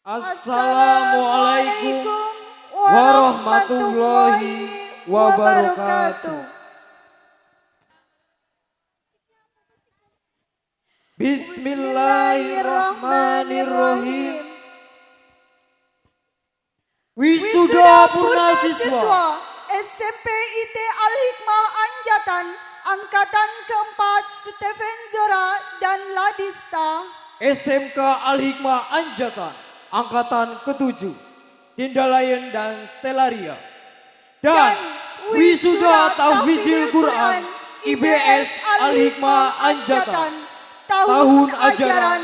Assalamualaikum warahmatullahi wabarakatuh. Bismillahirrahmanirrahim. Wisuda Purna Siswa SMP IT Al-Hikmah Anjatan Angkatan keempat Stephen Zora dan Ladista. SMK Al-Hikmah Anjatan Angkatan ke-7 Tindalayan dan Stellaria. Dan Wisuda Tahfidzil Quran IBS Al-Hikmah Anjatan tahun ajaran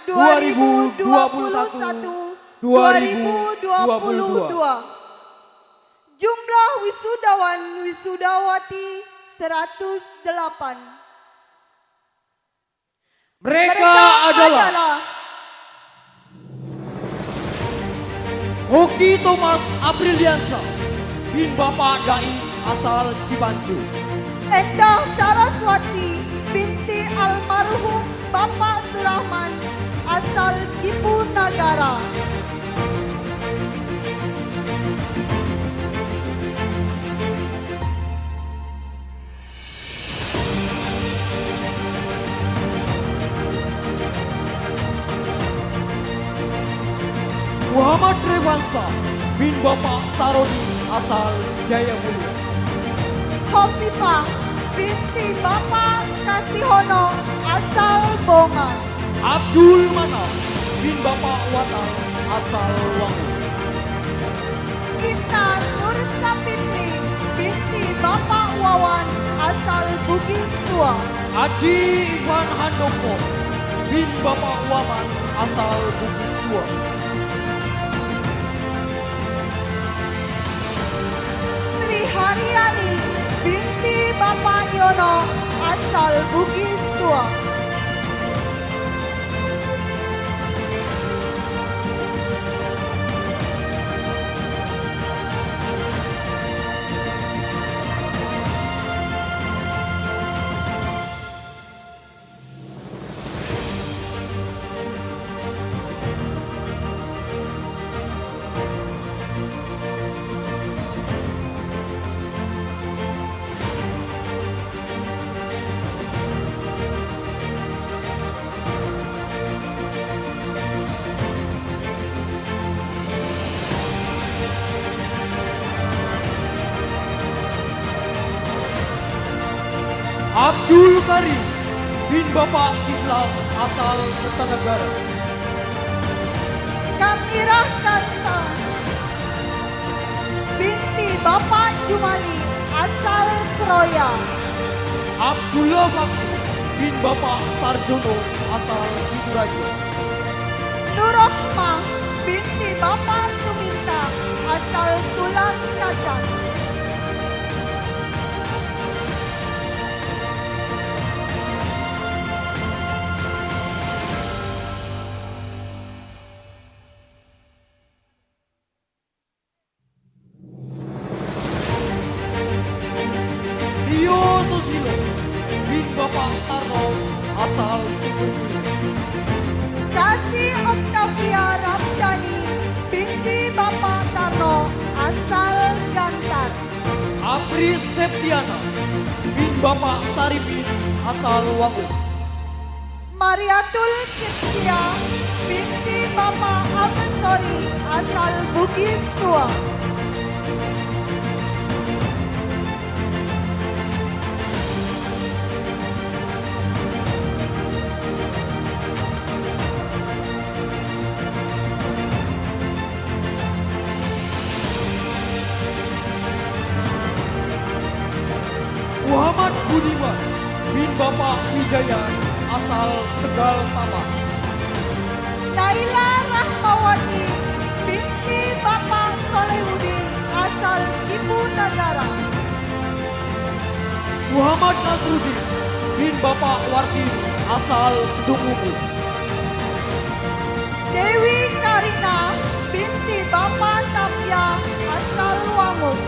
2021-2022. Jumlah wisudawan wisudawati 108. Mereka adalah Hoki Thomas Apriliansyah bin Bapak Dai asal Cibanju. Endah Saraswati binti almarhum Bapak Surahman asal Cipunagara. Muhammad Revansa bin Bapak Saroni asal Jayapura. Hofifah binti Bapak Kasihono asal Bongas. Abdul Manaf bin Bapak Wata asal Wangu. Inna Nur Sapitri binti Bapak Wawan asal Bugis Tua. Adi Ivan Handoko bin Bapak Waman asal Bugis Tua. Sri Haryani binti Bapak Yono asal Bugis Tua. Abdul Karim bin Bapak Islam asal Kertanegara. Kamirah Kansa binti Bapak Jumali asal Kroya. Abdullah Fakri bin Bapak Sarjono asal Siduraja. Nurrohmah binti Bapak Suminta asal Tulang Kacang. Rio Susilo bin Bapak Tarno asal Tubuh. Sasi Oktavia Ramdhani binti Bapak Tarno asal Gantar. Apris Septiana bin Bapak Saripin asal Wangu. Mariatul Kirtia binti Bapak Abesori asal Bugis Tua. Muhammad Budiman bin Bapak Wijaya asal Tegal Tama. Naila Rahmawati binti Bapak Solehudin asal Cipunagara. Muhammad Nasruddin bin Bapak Warti asal Kedungumbu. Dewi Karina binti Bapak Tapya asal Wangun.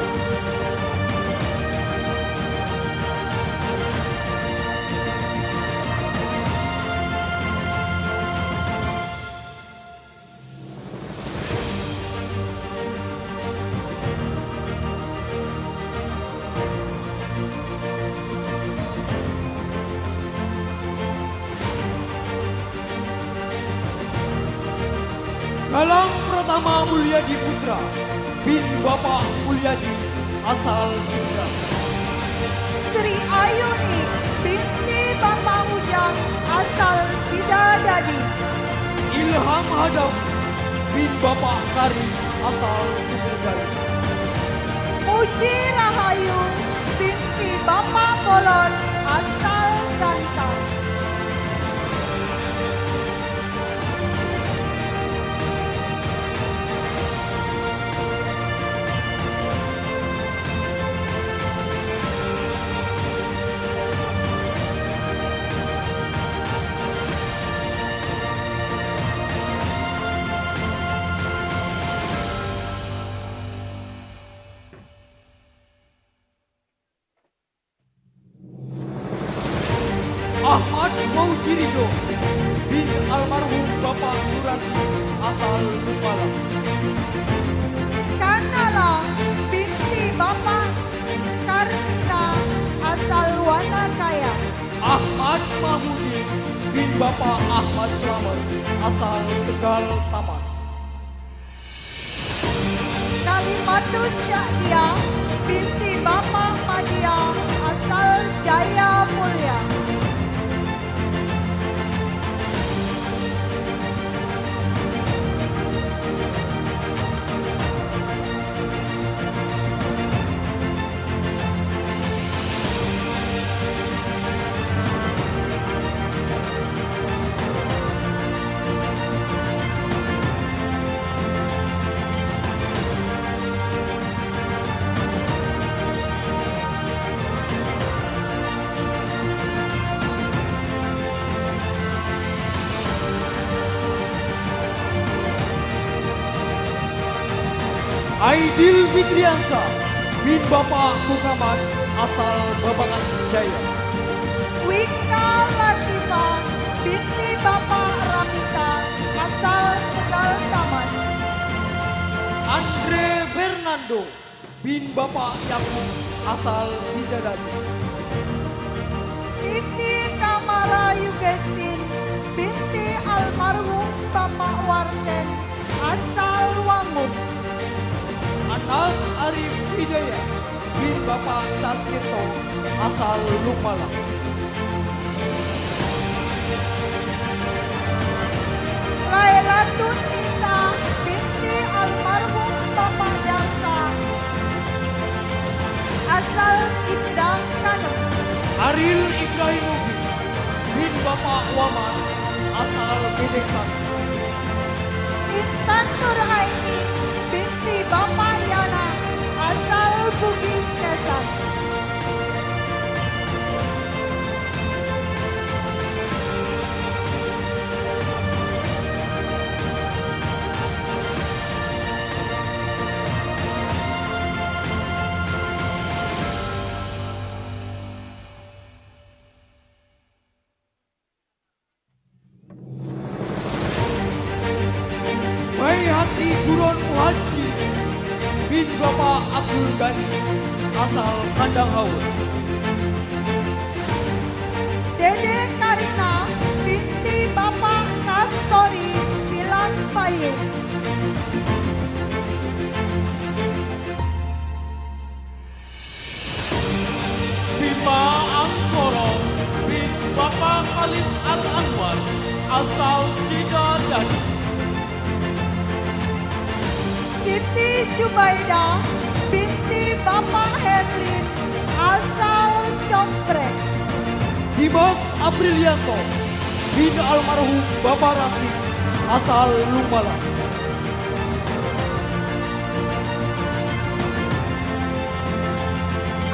Galang Pratama Mulyadi Putra bin Bapak Mulyadi asal Jogja. Sri Ayuni binti Bapak Ujang asal Sidadadi. Ilham Hadam bin Bapak Kari asal Tegal. Muji Rahayu binti Bapak Bolon asal Gantang. Ahmad Maujirido bin almarhum Bapak Nurasi asal Bupala. Kanala binti Bapak Karmina asal Wanakaya. Ahmad Mahmudi bin Bapak Ahmad Slamet asal Tegal Taman. Kalimatus Syahdia binti Bapak Madia asal Jaya Mulia. Aidil Fitriansa bin Bapak Muhammad asal Babakan Jaya. Wika Latifa binti Bapak Ramita asal Tegal Taman. Andre Fernando bin Bapak Yakub asal Sidadadi. Siti Kamara Yugestin binti almarhum Bapak Warsen asal Wangun. Anas Arif Hidayat bin Bapak Tasirto asal Lumala. Lailatun Nisa binti almarhum Bapak Darsa asal Cipdang Kano. Aril Ibrahimovic bin Bapak Waman asal Bedeksan. Intan Nuraini binti Bapak Yana asal Bugis Kesan. Baihaqi Buron Muhaji bin Bapak Abdul Ghani asal Kandang Haur. Dede Karina binti Bapak Kastori Bilang Payung. Bima Angkoro bin Bapak Alis Al-Anwar asal Sidadadi. Siti Jubaida binti Bapak Herlin asal Comprek. Dimas Aprilianto bin almarhum Bapak Rafi asal Lumala.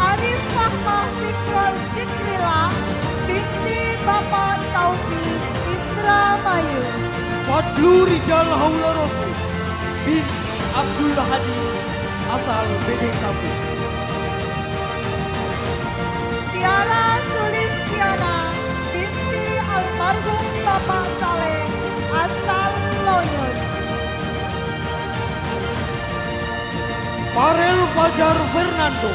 Arif Rahmah Fikrul Zikrila binti Bapak Taufik Indramayu. Fadlu Rijal Haula Rasul bin Abdul Hadi asal Bedeng Sabu. Tiara Sulistiana binti almarhum Bapak Saleh asal Loyot. Farel Fajar Fernando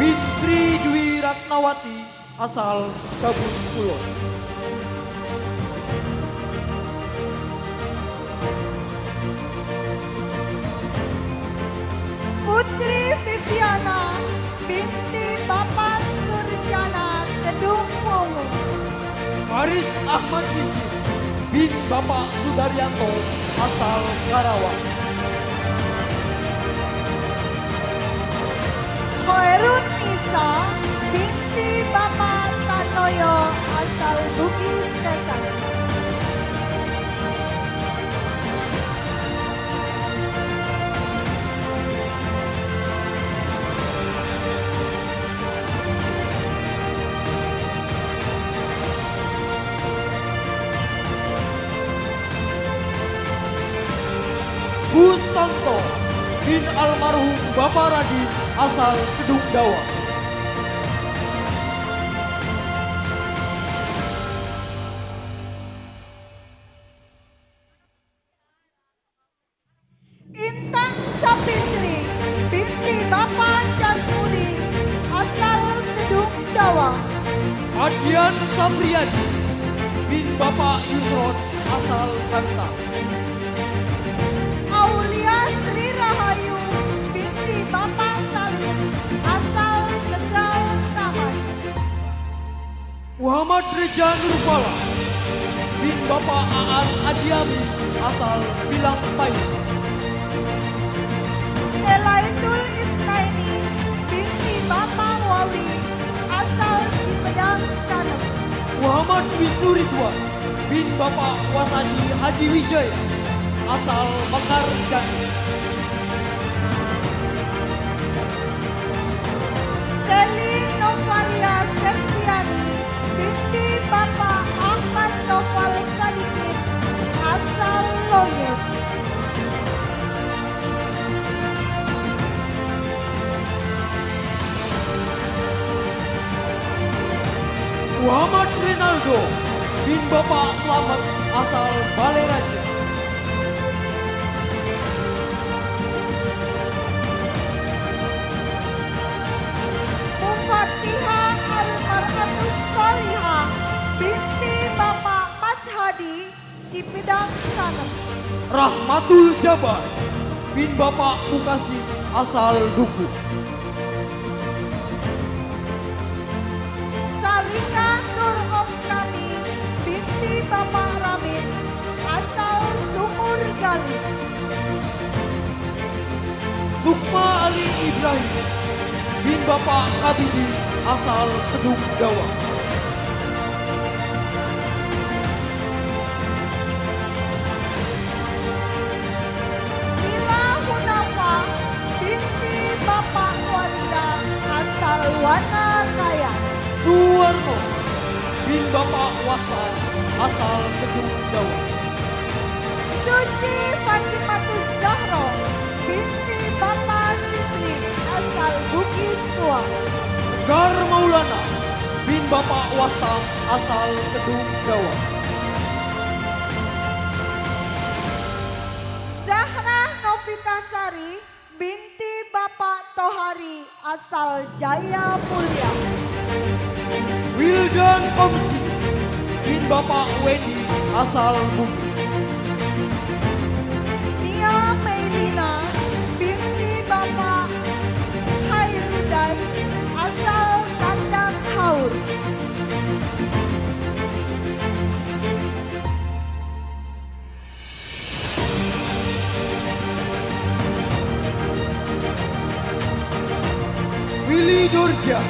bin Sri Dwi Ratnawati asal Kabun Kulon. Farid Ahmad Rijin bin Bapak Sudaryanto asal Karawang. Hoerun Nisa binti Bapak Tanoyo asal Bugis Kesang. Gustanto bin almarhum Bapak Radis asal Kedung Dawa. Intang Sapitri binti Bapak Jasmudi asal Kedung Dawa. Adian Sapriyadi bin Bapak Yusron asal Kantang. Aulia Sri Rahayu binti Bapak Salim asal Tegal Taman. Muhammad Reja Nurfala bin Bapak Aan Adiami asal Bilang Payung. Elaidul Isnaini binti Bapak Wawi asal Cipedang Kanem. Muhammad Wisnu Ridwan bin Bapak Wasadi Hadi Wijaya asal Mekar Jati. Seli Novalia Septiani binti Bapak Ahmad Noval Sadikin asal Lonyok. Muhammad Rinaldo bin Bapak Slamet asal Balai Raja. Mufatihah Almarhatus Solihah binti Bapak Mas Hadi Cipedang Kanem. Rahmatul Jabar bin Bapak Mukasi asal Duku. Salika Nur Oktani binti Bapak Ramin asal Sumur Gali. Sukma Ali Ibrahim bin Bapak Kabidi asal Kedung Dawa. Mila Hunafa binti Bapak Wanda asal Wana Kaya. Suwarno bin Bapak Wasan asal Kedung Dawa. Suci Fatimatus Zahro binti Bapak Sipli asal Bugis Tua. Gar Maulana bin Bapak Wasang asal Kedung Dawa. Zahra Novitasari binti Bapak Tohari asal Jaya Mulia. Wildan Komsi bin Bapak Wendy asal Bugis. Nia Meilina binti Bapak Hairudai asal Kandang Haur. Willy Dorja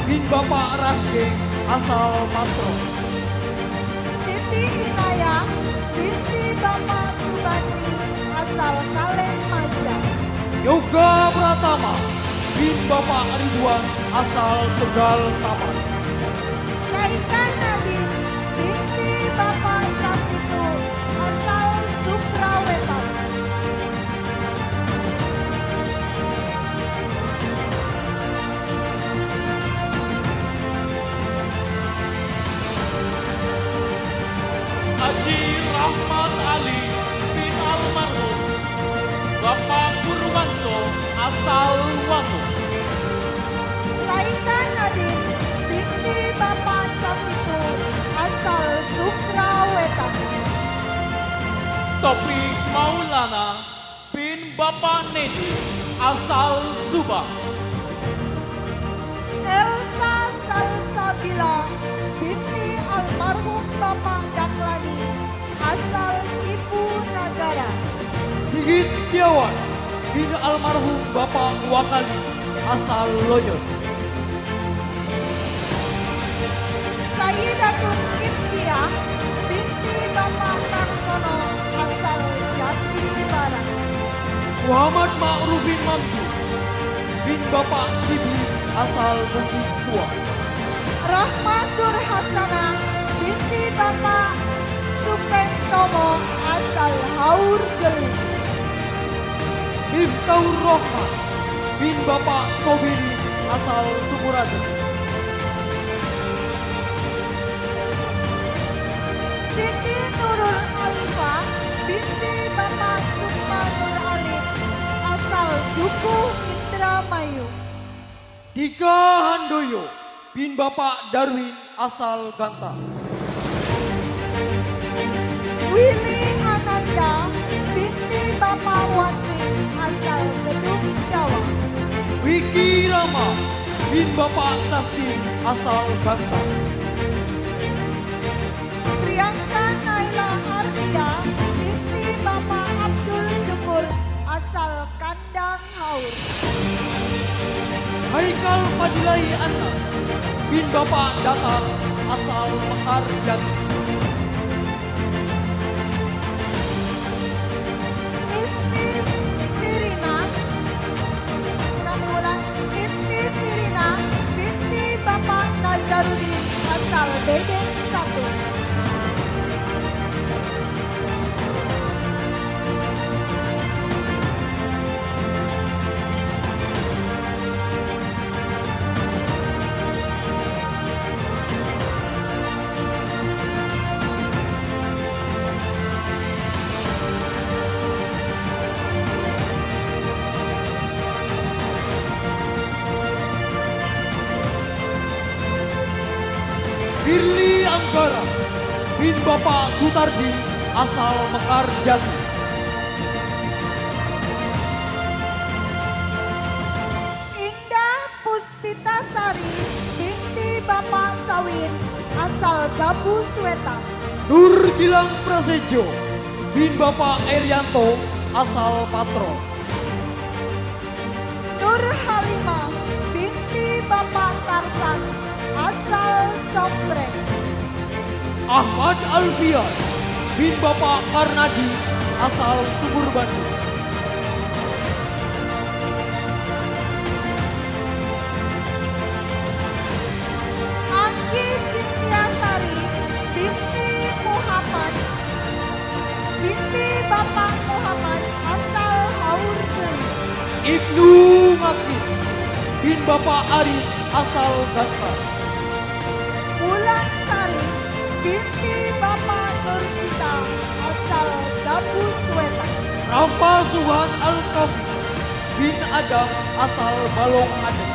bin Bapak Raske asal Matro. Siti Inayah binti Bapak Subandi asal Kalen Maja. Yoga Pratama bin Bapak Ridwan asal Tegal Taman. Syaika Nadine binti Bapak Casitu asal Sukrawetan. Haji Rahmat Ali bin almarhum Bapak Purwanto asal Wangu. Saika Nadine binti Bapak Casitu asal Sukrawetan. Topik Maulana bin Bapak Nedi asal Subang. Elsa Salsabila binti Almarhum almarhum Bapak Daklani asal Cipu Nagara. Sigit Setiawan bin almarhum Bapak Wakali asal Loyon. Sayyidatun Imtiah binti Bapak Karsono asal Jati Barat. Muhammad Ma'rufin Mamdu bin Bapak Sibi asal Bukit Tua. Rahmatur Hasanah binti Bapak Supentomo asal Haur Gelis. Miftahur Rohman bin Bapak Sobiri asal Sumuradu. Siti Nurul Alifah binti Bapak Sukma Nur Alif asal Duku Indramayu. Dika Handoyo bin Bapak Darwin asal Ganta. Willy Ananda binti Bapak Wati asal Gedung Jawa. Wiki Rama bin Bapak Tastin asal Ganta. Priyanka Naila Ardia binti Bapak Abdul Syukur asal Kandang Haur. Haikal Fadilai Anna bin Bapak Datar asal Mekar Jati. Isti Sirina, kami ulang, Isti Sirina binti Bapak Nazarudin asal Bedeng 1. Firly Anggara bin Bapak Sutardi asal Mekar Jati. Indah Puspitasari binti Bapak Sawin asal Gabus Wetan. Nur Gilang Prasejo bin Bapak Erianto asal Patro. Nur Halimah binti Bapak Tarsan asal Compreng. Ahmad Alfian bin Bapak Karnadi asal Sumur Bandung. Anggi Citiasari binti Muhammad binti Bapak Muhammad asal Haur Gelis. Ibnu Makin bin Bapak Aris asal Ganta. Wulan Sari binti Bapak Nurcita asal Gabus Wetan. Rafa Suhan Al-Kafi bin Adam asal Balong Adem.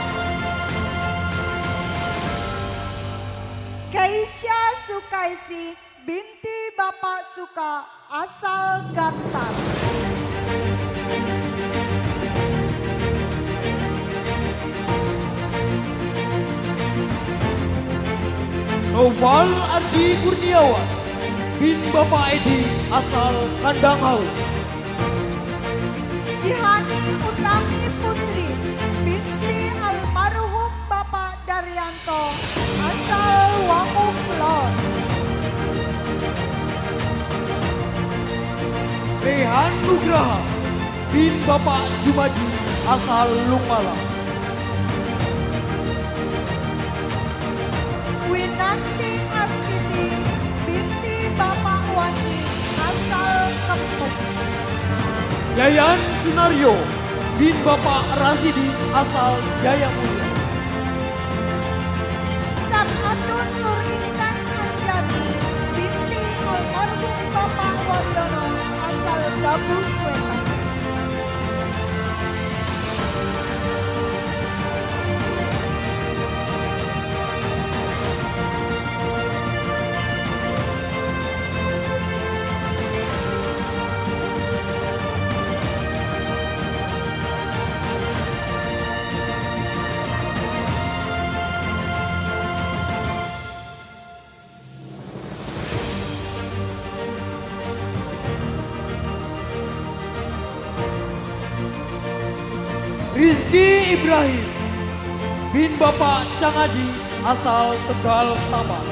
Keisha Sukaisi binti Bapak Suka asal Gantar. Noval Ardi Kurniawan bin Bapak Edi asal Kandang Haus. Jihani Utami Putri binti almarhum Bapak Daryanto asal Wanguk Lor. Rehan Nugraha bin Bapak Jumadi asal Lungmala. Winanti Astiti binti Bapak Wati asal Kempuk. Yayan Sunario bin Bapak Rasidi asal Jaya Mulia. Sarhatun Nur Intan Anjani binti almarhum Bapak Waryono asal Gabus Wetan. Rizky Ibrahim bin Bapak Cangadi asal Tegal Taman.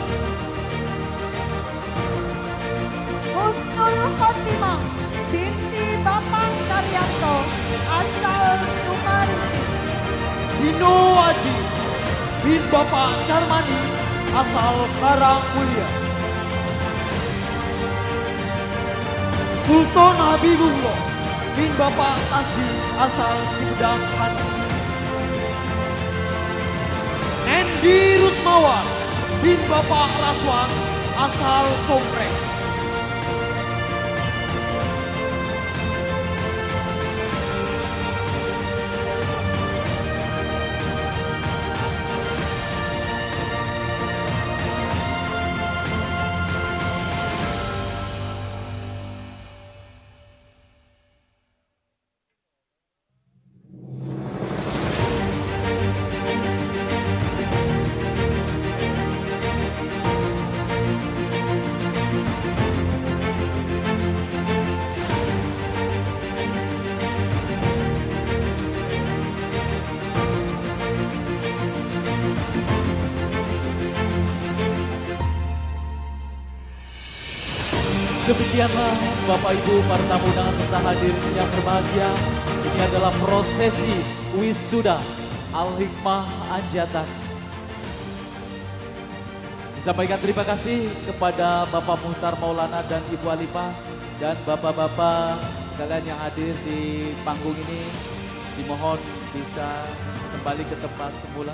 Husnul Khotimah binti Bapak Karyanto asal Tumaruti. Dino Aji bin Bapak Charmani asal Karangmulia. Sultan Habibullah bin Bapak Tasdi asal Cipedang Handi. Nendi Rusmawar bin Bapak Raswan asal Komplek. Demikianlah Bapak Ibu para tamu undangan serta hadirin yang berbahagia. Ini adalah prosesi wisuda Al-Hikmah Anjatan. Disampaikan terima kasih kepada Bapak Muhtar Maulana dan Ibu Alifah dan Bapak-Bapak sekalian yang hadir di panggung ini. Dimohon bisa kembali ke tempat semula.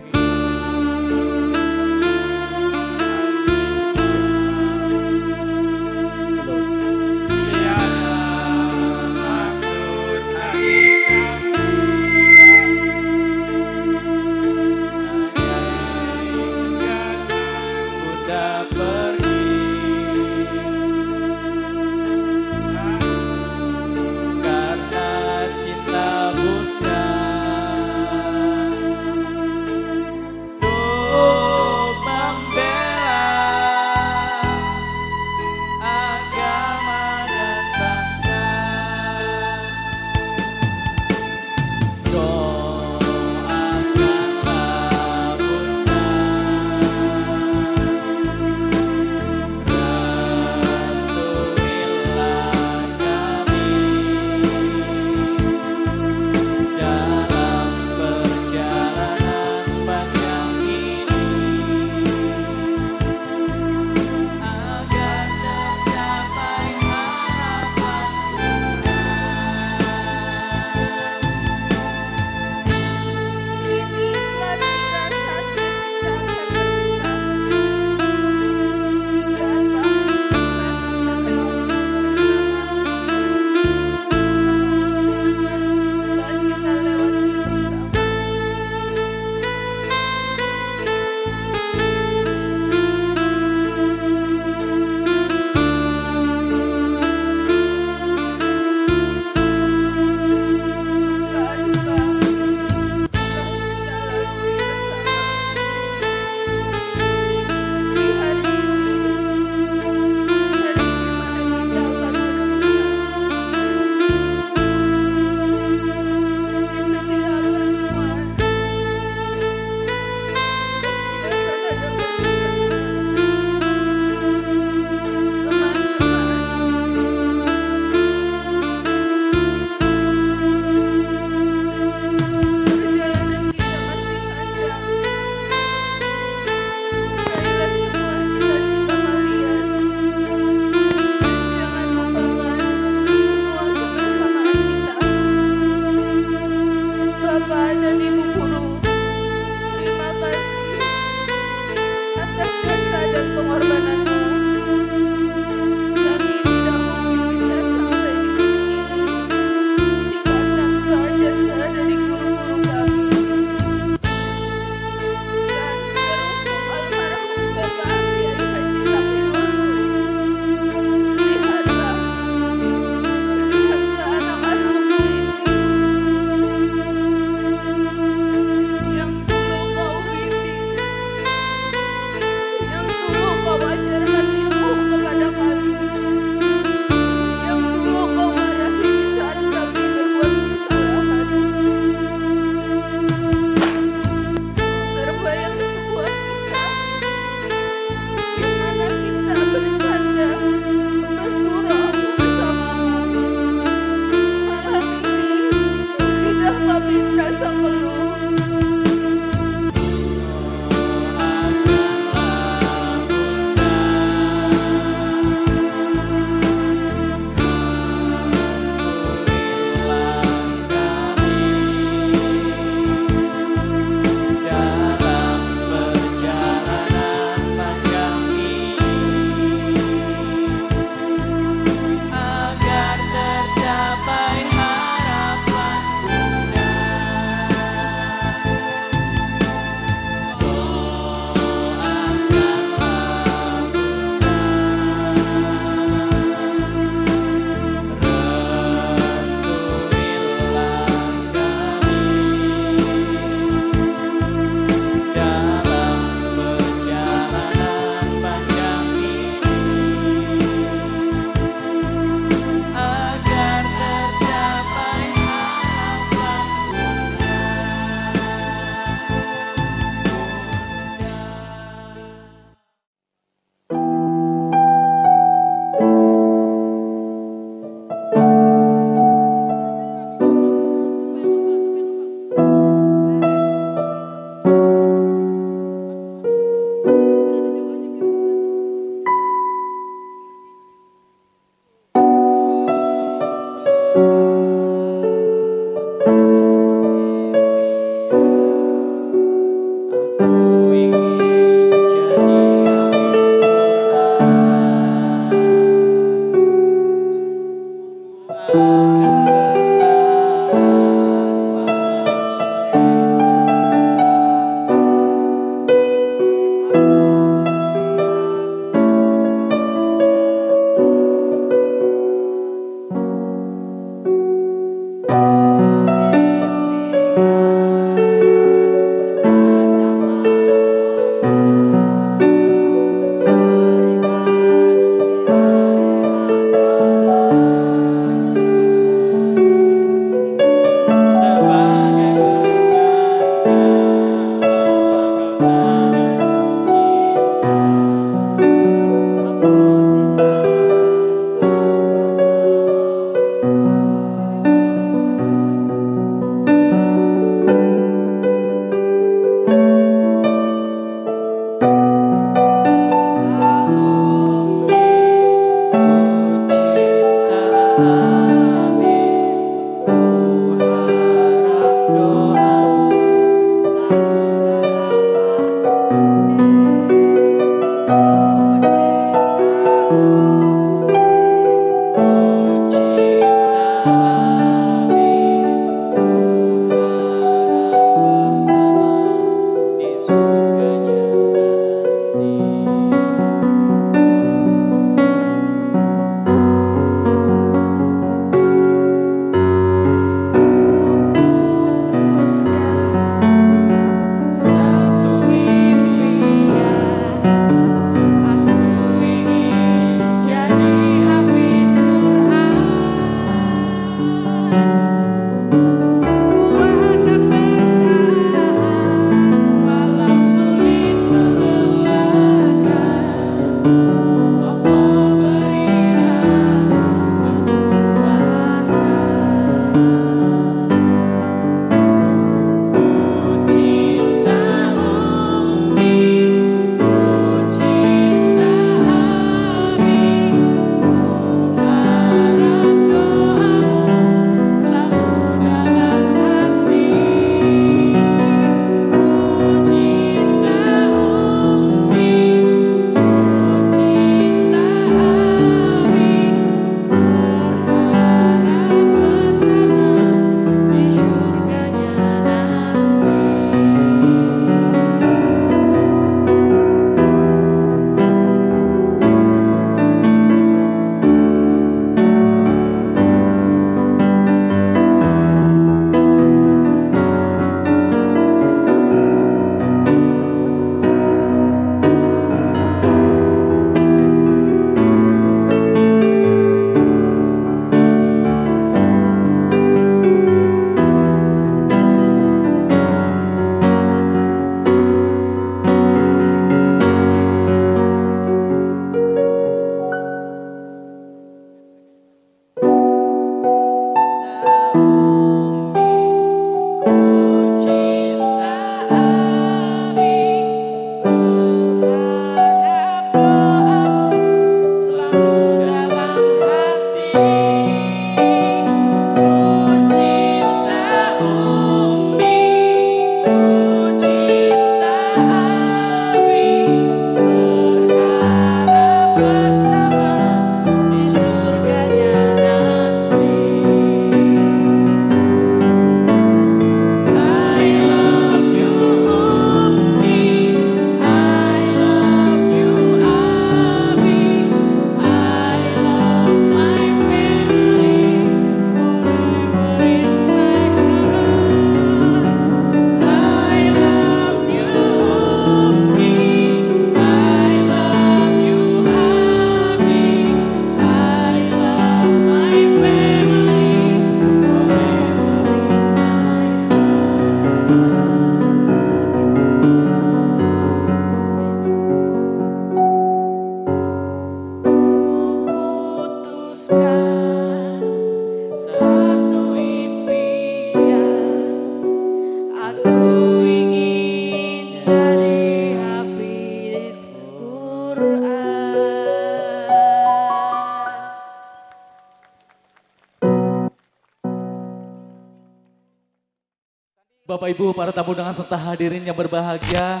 Bapak Ibu para tamu dengan serta hadirin yang berbahagia,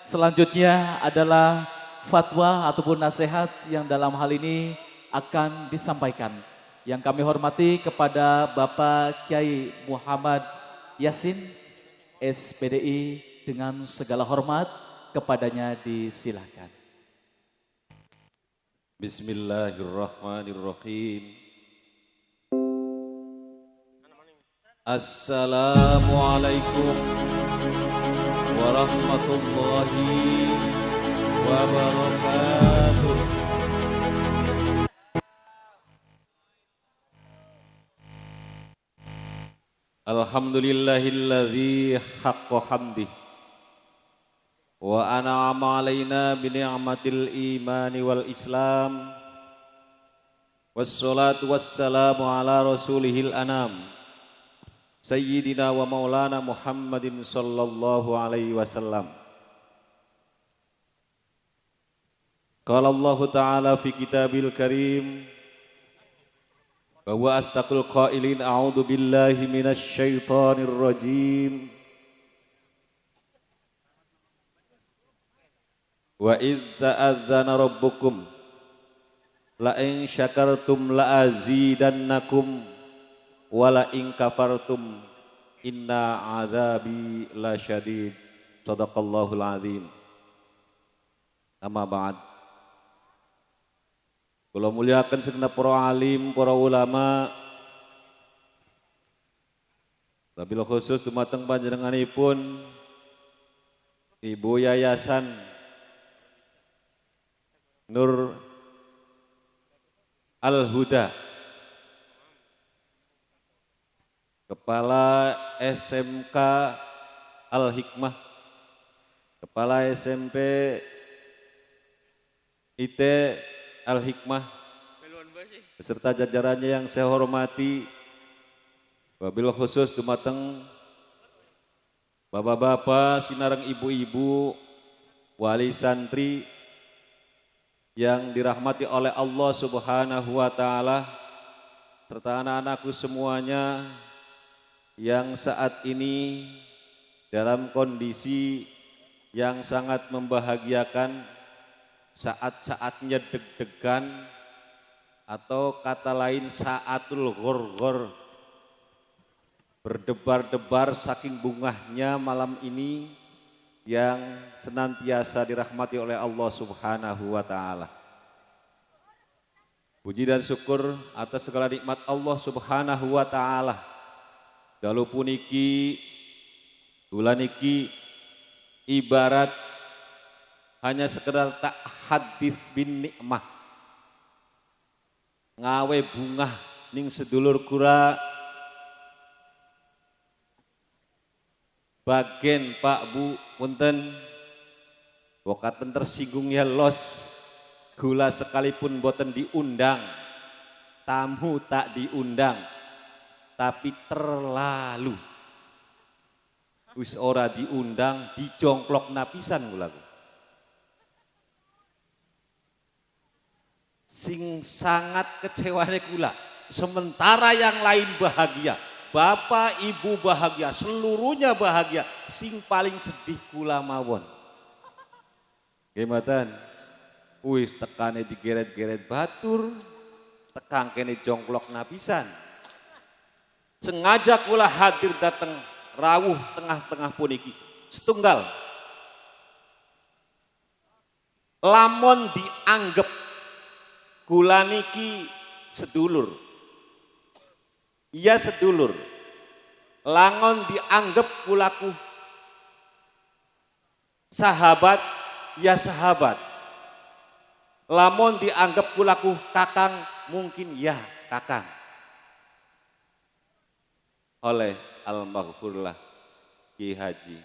selanjutnya adalah fatwa ataupun nasihat yang dalam hal ini akan disampaikan. Yang kami hormati kepada Bapak Kiai Muhammad Yasin, SPDI, dengan segala hormat kepadanya disilakan. Bismillahirrahmanirrahim. Assalamualaikum warahmatullahi wabarakatuh. Alhamdulillahilladzi haqqa hamdih wa an'ama alaina bi ni'matil imani wal islam. Wassalatu wassalamu ala rasulihil anam Sayyidina wa maulana Muhammadin sallallahu alaihi wasallam. Qala Allah Ta'ala fi kitabil karim bahwa astaqul qailin a'udzu billahi minasy syaithanir rajim. Wa idz ta'adzana rabbukum la in syakartum la azidannakum wala in kafartum inna adzabi lasyadid. Shadaqallahul azim. Amma ba'd. Kula muliakan segenap para alim, para ulama, wabil khusus dumateng panjenenganipun Ibu Yayasan Nur Al-Huda, Kepala SMK Al-Hikmah, Kepala SMP IT Al-Hikmah, beserta jajarannya yang saya hormati, wabil khusus dumateng bapak-bapak, sinareng ibu-ibu, wali santri yang dirahmati oleh Allah Subhanahu wa Ta'ala, serta anak-anakku semuanya yang saat ini dalam kondisi yang sangat membahagiakan, saat-saatnya deg-degan, atau kata lain saatul ghor-ghor, berdebar-debar saking bungahnya malam ini yang senantiasa dirahmati oleh Allah Subhanahu wa Ta'ala. Puji dan syukur atas segala nikmat Allah Subhanahu wa Ta'ala. Dalu puniki, bulan iki ibarat hanya sekedar tak hadis bin nikmah. Ngawe bungah ning sedulur kura bagen Pak Bu punten bokaten tersinggung ya los, gula sekalipun boten diundang, tamu tak diundang, tapi terlalu wis ora diundang dijongklok napisan kulaku. Sing sangat kecewane kula, sementara yang lain bahagia, bapak ibu bahagia, seluruhnya bahagia, sing paling sedih kula mawon. Gimatan? Wis tekane digeret-geret batur, tekang kene jongklok napisan. Sengaja kula hadir datang rawuh tengah-tengah puniki. Setunggal, lamun dianggep kula niki sedulur, iya sedulur. Langon dianggep kulaku sahabat, ya sahabat. Lamun dianggap kulaku kakang, mungkin ya kakang. Oleh almarhumlah Ki Haji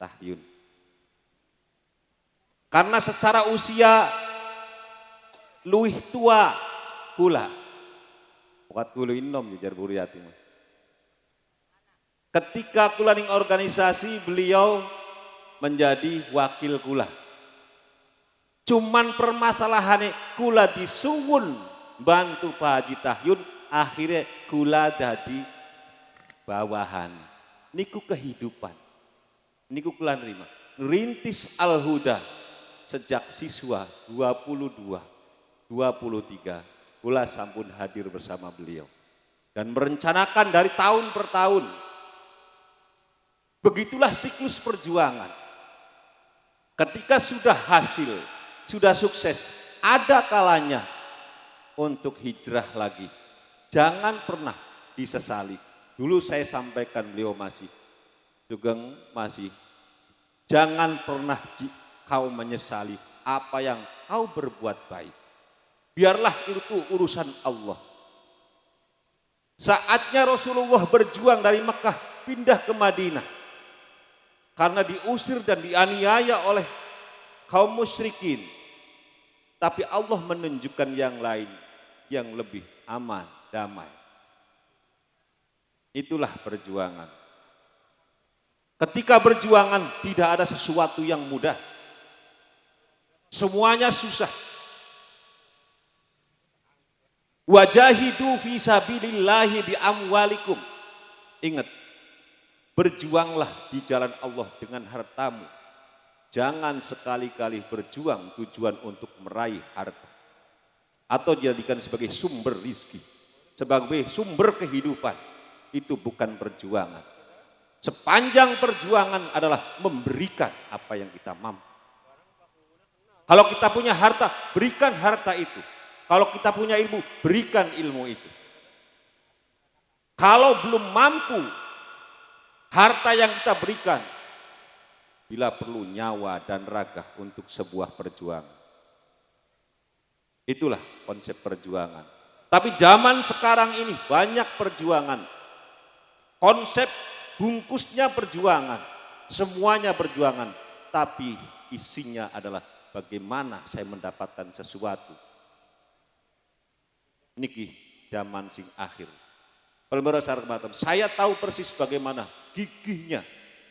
Tahyun. Karena secara usia luwih tua kula. Pokat kula inom jar Buriati. Ketika kula ning organisasi, beliau menjadi wakil kula. Cuman permasalahannya kula disuwun bantu Pak Haji Tahyun, akhirnya kula dadi bawahan. niku kehidupan. Niku kula nerima. Rintis Al-Huda sejak siswa 22, 23 kula sampun hadir bersama beliau dan merencanakan dari tahun per tahun. Begitulah siklus perjuangan. Ketika sudah hasil, sudah sukses, ada kalanya untuk hijrah lagi. Jangan pernah disesali. Dulu saya sampaikan, beliau masih Sugeng masih, jangan pernah kau menyesali apa yang kau berbuat baik. Biarlah itu urusan Allah. Saatnya Rasulullah berjuang dari Mekah pindah ke Madinah. Karena diusir dan dianiaya oleh kaum musyrikin. Tapi Allah menunjukkan yang lain, yang lebih aman, damai. Itulah perjuangan. Ketika berjuangan tidak ada sesuatu yang mudah. Semuanya susah. Wajahidu fi sabilillahi bi amwalikum. Ingat, berjuanglah di jalan Allah dengan hartamu. Jangan sekali-kali berjuang tujuan untuk meraih harta. Atau dijadikan sebagai sumber rizki. Sebagai sumber kehidupan. Itu bukan perjuangan. Sepanjang perjuangan adalah memberikan apa yang kita mampu. Kalau kita punya harta, berikan harta itu. Kalau kita punya ilmu, berikan ilmu itu. Kalau belum mampu, harta yang kita berikan, bila perlu nyawa dan raga untuk sebuah perjuangan. Itulah konsep perjuangan. Tapi zaman sekarang ini banyak perjuangan. Konsep bungkusnya perjuangan. Semuanya perjuangan. Tapi isinya adalah bagaimana saya mendapatkan sesuatu. Niki zaman sing akhir. Saya tahu persis bagaimana gigihnya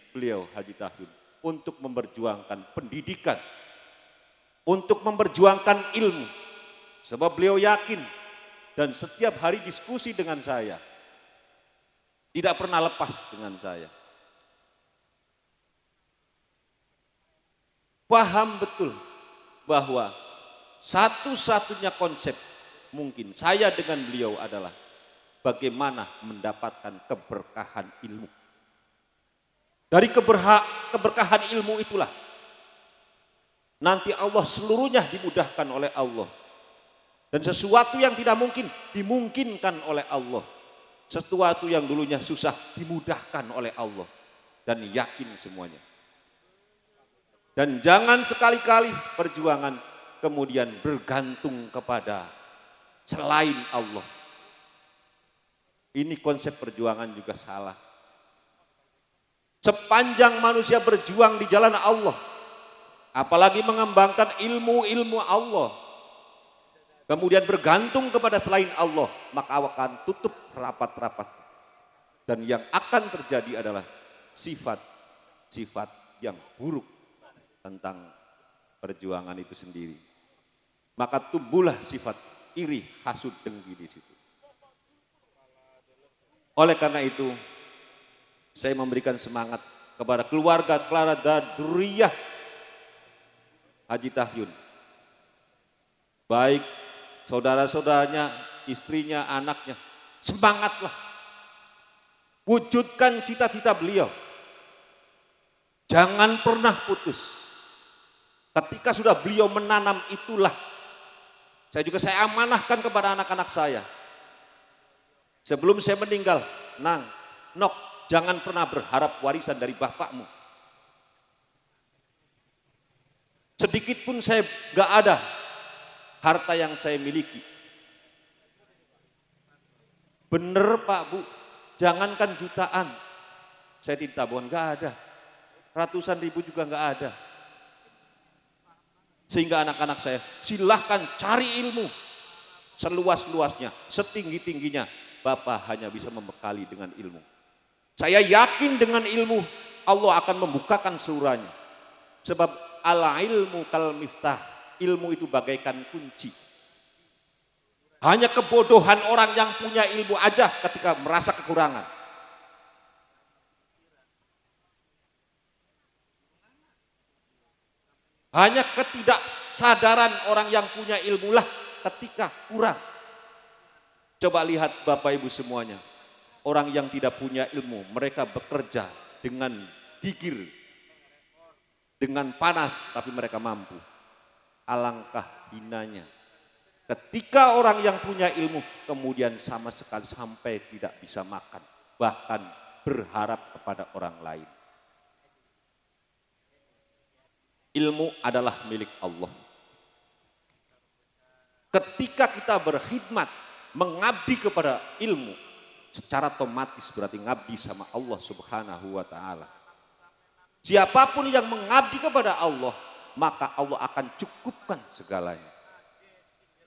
beliau Haji Tahyun untuk memperjuangkan pendidikan, untuk memperjuangkan ilmu. Sebab beliau yakin dan setiap hari diskusi dengan saya, tidak pernah lepas dengan saya. Paham betul bahwa satu-satunya konsep mungkin saya dengan beliau adalah bagaimana mendapatkan keberkahan ilmu. Dari keberkahan ilmu itulah nanti Allah seluruhnya dimudahkan oleh Allah. Dan sesuatu yang tidak mungkin dimungkinkan oleh Allah. Sesuatu yang dulunya susah dimudahkan oleh Allah. Dan yakin semuanya. Dan jangan sekali-kali perjuangan kemudian bergantung kepada selain Allah. Ini konsep perjuangan juga salah. Sepanjang manusia berjuang di jalan Allah, apalagi mengembangkan ilmu-ilmu Allah, kemudian bergantung kepada selain Allah, maka akan tutup rapat-rapat. Dan yang akan terjadi adalah sifat-sifat yang buruk tentang perjuangan itu sendiri. Maka tumbuhlah sifat iri, hasud, dengki di situ. Oleh karena itu, saya memberikan semangat kepada keluarga Duriyah Haji Tahyun. Baik saudara-saudaranya, istrinya, anaknya, semangatlah. Wujudkan cita-cita beliau. Jangan pernah putus. Ketika sudah beliau menanam itulah, saya amanahkan kepada anak-anak saya. Sebelum saya meninggal, Nok, jangan pernah berharap warisan dari bapakmu. Sedikit pun saya gak ada harta yang saya miliki. Bener Pak Bu, jangankan jutaan. Saya tidak bohong, gak ada. Ratusan ribu juga gak ada. Sehingga anak-anak saya, silahkan cari ilmu. Seluas-luasnya, setinggi-tingginya. Bapak hanya bisa membekali dengan ilmu. Saya yakin dengan ilmu, Allah akan membukakan seluruhnya. Sebab al-ilmu kal miftah, ilmu itu bagaikan kunci. Hanya kebodohan orang yang punya ilmu aja ketika merasa kekurangan. Hanya ketidaksadaran orang yang punya ilmu lah ketika kurang. Coba lihat Bapak Ibu semuanya. Orang yang tidak punya ilmu, mereka bekerja dengan gigir, dengan panas, tapi mereka mampu. Alangkah hinanya. Ketika orang yang punya ilmu, kemudian sama sekali sampai tidak bisa makan. Bahkan berharap kepada orang lain. Ilmu adalah milik Allah. Ketika kita berkhidmat, mengabdi kepada ilmu, secara otomatis berarti ngabdi sama Allah Subhanahu wa ta'ala. Siapapun yang mengabdi kepada Allah, maka Allah akan cukupkan segalanya.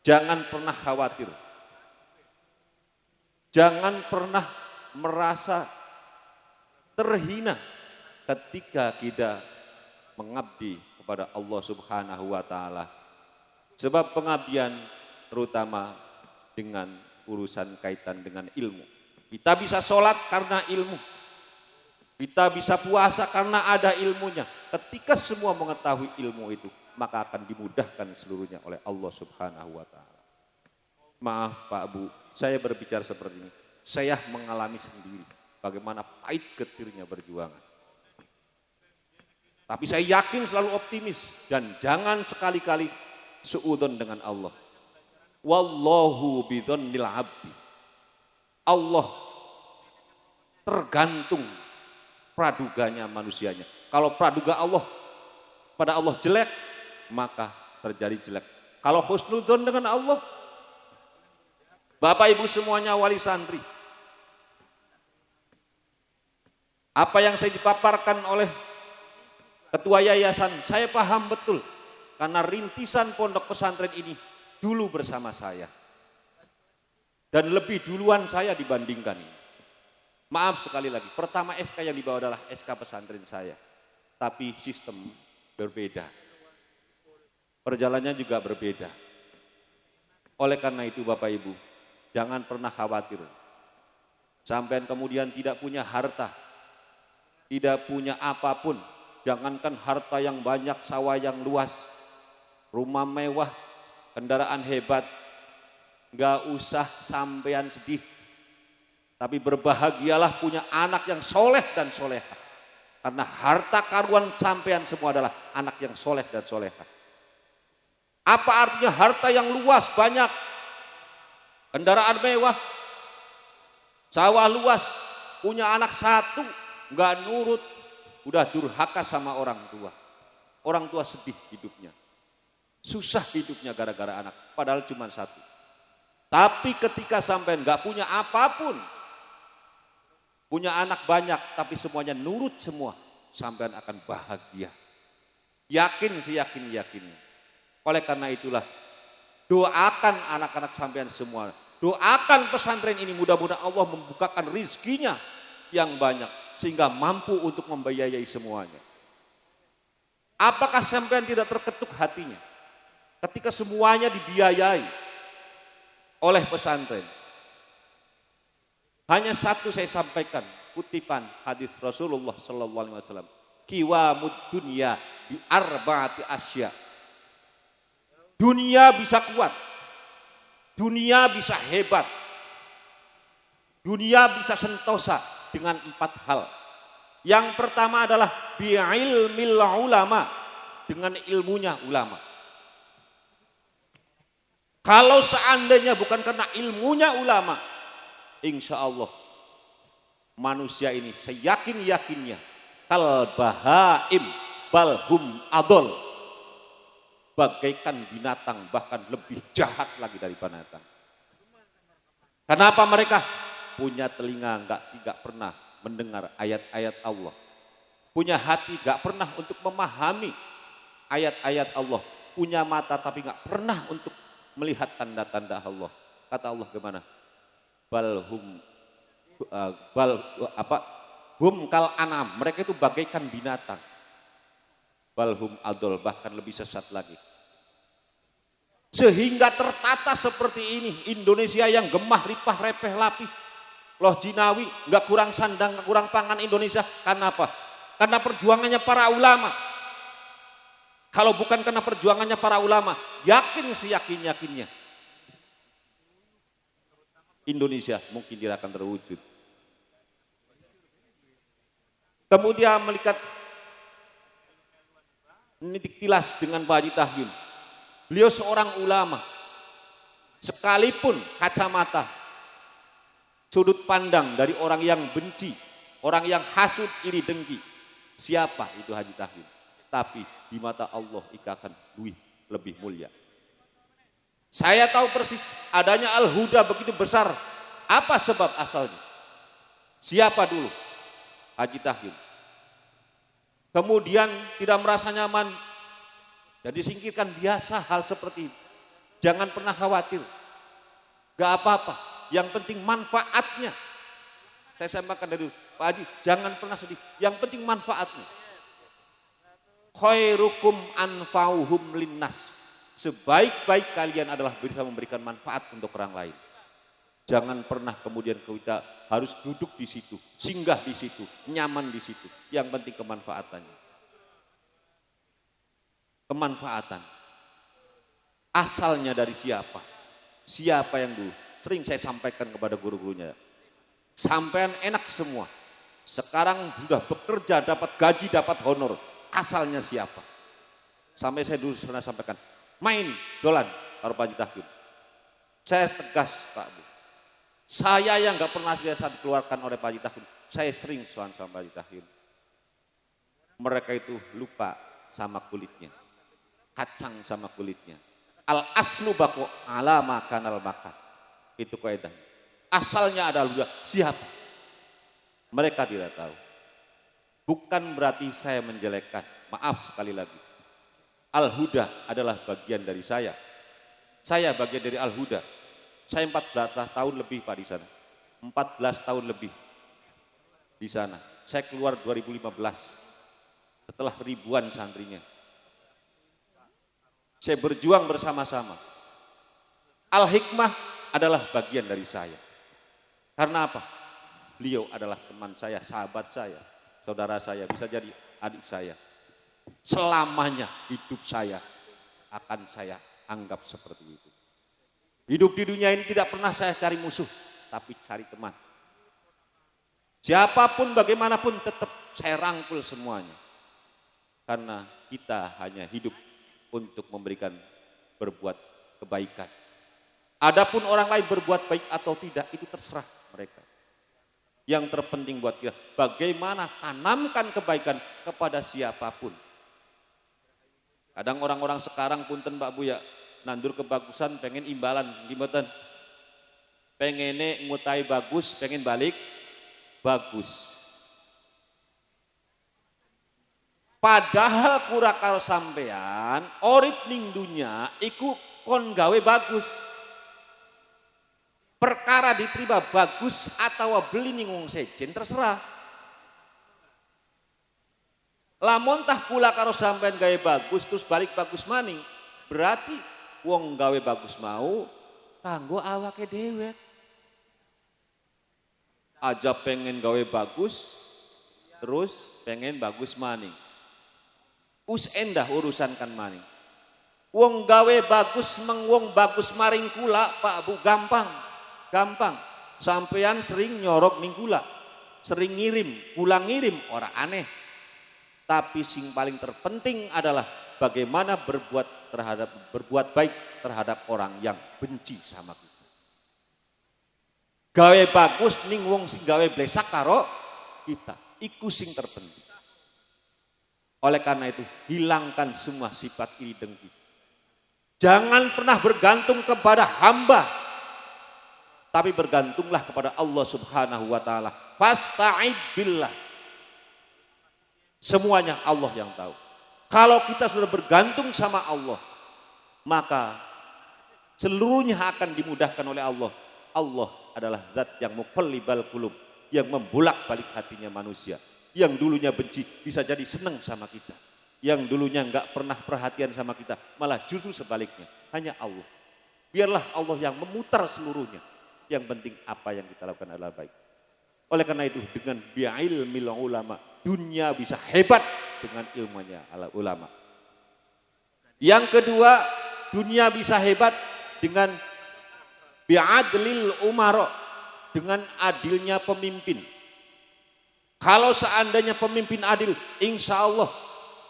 Jangan pernah khawatir. Jangan pernah merasa terhina ketika kita mengabdi kepada Allah Subhanahu wa ta'ala. Sebab pengabdian terutama dengan urusan kaitan dengan ilmu. Kita bisa sholat karena ilmu. Kita bisa puasa karena ada ilmunya. Ketika semua mengetahui ilmu itu, maka akan dimudahkan seluruhnya oleh Allah Subhanahu wa ta'ala. Maaf Pak Bu, saya berbicara seperti ini. Saya mengalami sendiri bagaimana pahit getirnya berjuangan. Tapi saya yakin selalu optimis dan jangan sekali-kali suudzon dengan Allah. Wallahu bidzonnil abdi. Allah tergantung praduganya manusianya. Kalau praduga Allah pada Allah jelek, maka terjadi jelek. Kalau husnudzon dengan Allah, Bapak Ibu semuanya wali santri, apa yang saya dipaparkan oleh ketua yayasan, saya paham betul. Karena rintisan pondok pesantren ini dulu bersama saya. Dan lebih duluan saya dibandingkan ini. Maaf sekali lagi, pertama SK yang dibawa adalah SK pesantren saya. Tapi sistem berbeda. Perjalanannya juga berbeda. Oleh karena itu Bapak Ibu, jangan pernah khawatir. Sampai kemudian tidak punya harta, tidak punya apapun. Jangankan harta yang banyak, sawah yang luas, rumah mewah, kendaraan hebat, gak usah sampean sedih. Tapi berbahagialah punya anak yang soleh dan soleha. Karena harta karuan sampean semua adalah anak yang soleh dan soleha. Apa artinya harta yang luas, banyak, kendaraan mewah, sawah luas, punya anak satu, gak nurut, udah durhaka sama orang tua. Orang tua sedih hidupnya. Susah hidupnya gara-gara anak. Padahal cuma satu. Tapi ketika sampai gak punya apapun. Punya anak banyak tapi semuanya nurut semua. Sampai akan bahagia. Yakin seyakin-yakinnya. Oleh karena itulah. Doakan anak-anak sampean semua. Doakan pesantren ini mudah-mudahan Allah membukakan rizkinya yang banyak. Sehingga mampu untuk membiayai semuanya. Apakah sampean tidak terketuk hatinya ketika semuanya dibiayai oleh pesantren? Hanya satu saya sampaikan, kutipan hadis Rasulullah sallallahu alaihi wasallam. Qiwamud dunya bi arba'ati asya. Dunia bisa kuat. Dunia bisa hebat. Dunia bisa sentosa dengan 4 hal. Yang pertama adalah bi'ilmil ulama, dengan ilmunya ulama. Kalau seandainya bukan karena ilmunya ulama, insya Allah manusia ini seyakin-yakinnya kal bahaim balhum adol, bagaikan binatang, bahkan lebih jahat lagi dari binatang. Kenapa mereka? Punya telinga tidak pernah mendengar ayat-ayat Allah. Punya hati gak pernah untuk memahami ayat-ayat Allah. Punya mata tapi gak pernah untuk melihat tanda-tanda Allah. Kata Allah gimana? Hum kal anam. Mereka itu bagaikan binatang. Balhum adol, bahkan lebih sesat lagi. Sehingga tertata seperti ini Indonesia yang gemah ripah repeh lapih. Loh Jinawi, gak kurang sandang, gak kurang pangan Indonesia. Karena apa? Karena perjuangannya para ulama. Kalau bukan karena perjuangannya para ulama, yakin seyakin-yakinnya Indonesia mungkin tidak akan terwujud. Kemudian melihat nitik tilas dengan Pak Haji Tahyun. Beliau seorang ulama, sekalipun kacamata, sudut pandang dari orang yang benci, orang yang hasut, iri, dengki, siapa itu Haji Tahyun? Tapi di mata Allah ikakan lebih mulia. Saya tahu persis adanya Al-Huda begitu besar. Apa sebab asalnya? Siapa dulu? Haji Tahyun. Kemudian tidak merasa nyaman dan disingkirkan, biasa hal seperti itu. Jangan pernah khawatir. Gak apa-apa. Yang penting manfaatnya. Saya sampaikan dari dulu, Pak Haji, jangan pernah sedih. Yang penting manfaatnya. Khairukum anfa'uhum linnas. Sebaik-baik kalian adalah bisa memberikan manfaat untuk orang lain. Jangan pernah kemudian kita harus duduk di situ, singgah di situ, nyaman di situ. Yang penting kemanfaatannya. Kemanfaatan. Asalnya dari siapa? Siapa yang dulu? Sering saya sampaikan kepada guru-gurunya. Sampean enak semua. Sekarang sudah bekerja, dapat gaji, dapat honor. Asalnya siapa? Sampai saya dulu pernah sampaikan. Main, dolan, taruh Pak Haji Tahyun. Saya tegas Pak Bu. Saya yang gak pernah biasa dikeluarkan oleh Pak Haji Tahyun. Saya sering soal sama Pak Haji Tahyun. Mereka itu lupa sama kulitnya. Kacang sama kulitnya. Al aslu bako ala makan al makan. Itu kaidahnya. Asalnya adalah siapa? Mereka tidak tahu. Bukan berarti saya menjelekkan. Maaf sekali lagi. Al-Huda adalah bagian dari saya. Saya bagian dari Al-Huda. Saya 14 tahun lebih Pak di sana. 14 tahun lebih di sana. Saya keluar 2015 setelah ribuan santrinya. Saya berjuang bersama-sama. Al-Hikmah adalah bagian dari saya. Karena apa? Beliau adalah teman saya, sahabat saya, saudara saya, bisa jadi adik saya. Selamanya hidup saya akan saya anggap seperti itu. Hidup di dunia ini tidak pernah saya cari musuh, tapi cari teman. Siapapun bagaimanapun tetap saya rangkul semuanya. Karena kita hanya hidup untuk memberikan berbuat kebaikan. Adapun orang lain berbuat baik atau tidak itu terserah mereka. Yang terpenting buat kita bagaimana tanamkan kebaikan kepada siapapun. Kadang orang-orang sekarang punten Pak Bu ya, nandur kebagusan pengen imbalan gimana? Pengennya ngutai bagus, pengen balik bagus. Padahal kura karo sampean orip ning dunya iku kon gawe bagus. Perkara diterima bagus atau beli ning wong sejen terserah. Lamun tah kula karo sampean gawe bagus terus balik bagus maning, berarti wong gawe bagus mau kanggo awake dhewe. Aja pengen gawe bagus terus pengen bagus maning. Us endah urusan kan maning. Wong gawe bagus wong bagus maring kula Pak Bu gampang. Gampang. Sampean sering nyorok ning kula. Sering ngirim, pulang ngirim ora aneh. Tapi sing paling terpenting adalah bagaimana berbuat baik terhadap orang yang benci sama kita. Gawe bagus ning wong sing gawe blesak karo kita. Iku sing terpenting. Oleh karena itu, hilangkan semua sifat iri dengki. Jangan pernah bergantung kepada hamba. Tapi bergantunglah kepada Allah Subhanahu wa taala. Fasta'id billah. Semuanya Allah yang tahu. Kalau kita sudah bergantung sama Allah, maka seluruhnya akan dimudahkan oleh Allah. Allah adalah zat yang muqallibal qulub, yang membolak-balik hatinya manusia. Yang dulunya benci bisa jadi senang sama kita. Yang dulunya enggak pernah perhatian sama kita, malah justru sebaliknya. Hanya Allah. Biarlah Allah yang memutar seluruhnya. Yang penting apa yang kita lakukan adalah baik. Oleh karena itu dengan bi'ilmil ulama, dunia bisa hebat dengan ilmunya ala ulama. Yang kedua, dunia bisa hebat dengan bi'adlil umaro, dengan adilnya pemimpin. Kalau seandainya pemimpin adil, insya Allah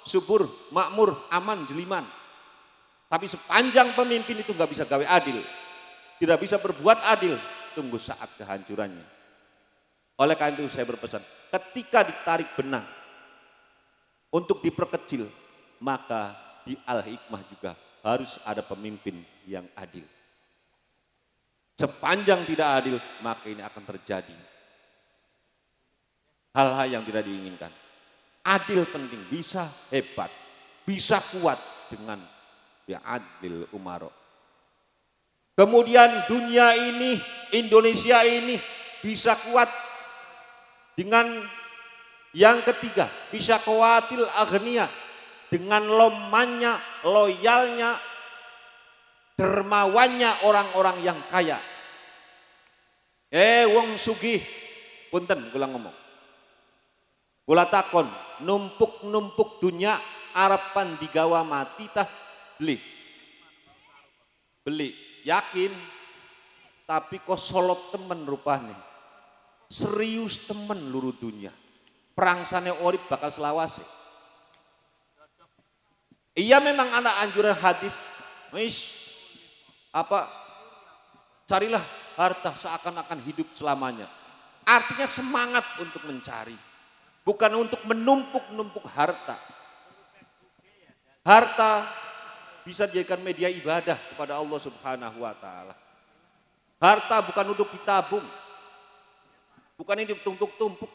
subur, makmur, aman, jeliman. Tapi sepanjang pemimpin itu nggak bisa gawe adil, tidak bisa berbuat adil, tunggu saat kehancurannya. Oleh karena itu saya berpesan, ketika ditarik benang untuk diperkecil, maka di Al-Hikmah juga harus ada pemimpin yang adil. Sepanjang tidak adil, maka ini akan terjadi hal-hal yang tidak diinginkan. Adil penting, bisa hebat, bisa kuat dengan bi'adlil umaro. Kemudian dunia ini, Indonesia ini bisa kuat dengan yang ketiga, bisa kuatil agnia, dengan lomannya, loyalnya, dermawannya orang-orang yang kaya. Wong sugih, punten kula ngomong. Kula takon, numpuk-numpuk dunia arepan digawa mati tah beli. Beli, yakin. Tapi kok solot temen rupanya. Serius temen luru dunia. Perangsane orip bakal selawase. Iya memang anak anjuran hadis. Carilah harta seakan-akan hidup selamanya. Artinya semangat untuk mencari. Bukan untuk menumpuk-numpuk harta. Harta bisa dijadikan media ibadah kepada Allah Subhanahu wa taala. Harta bukan untuk ditabung. Bukan ini tumpuk-tumpuk.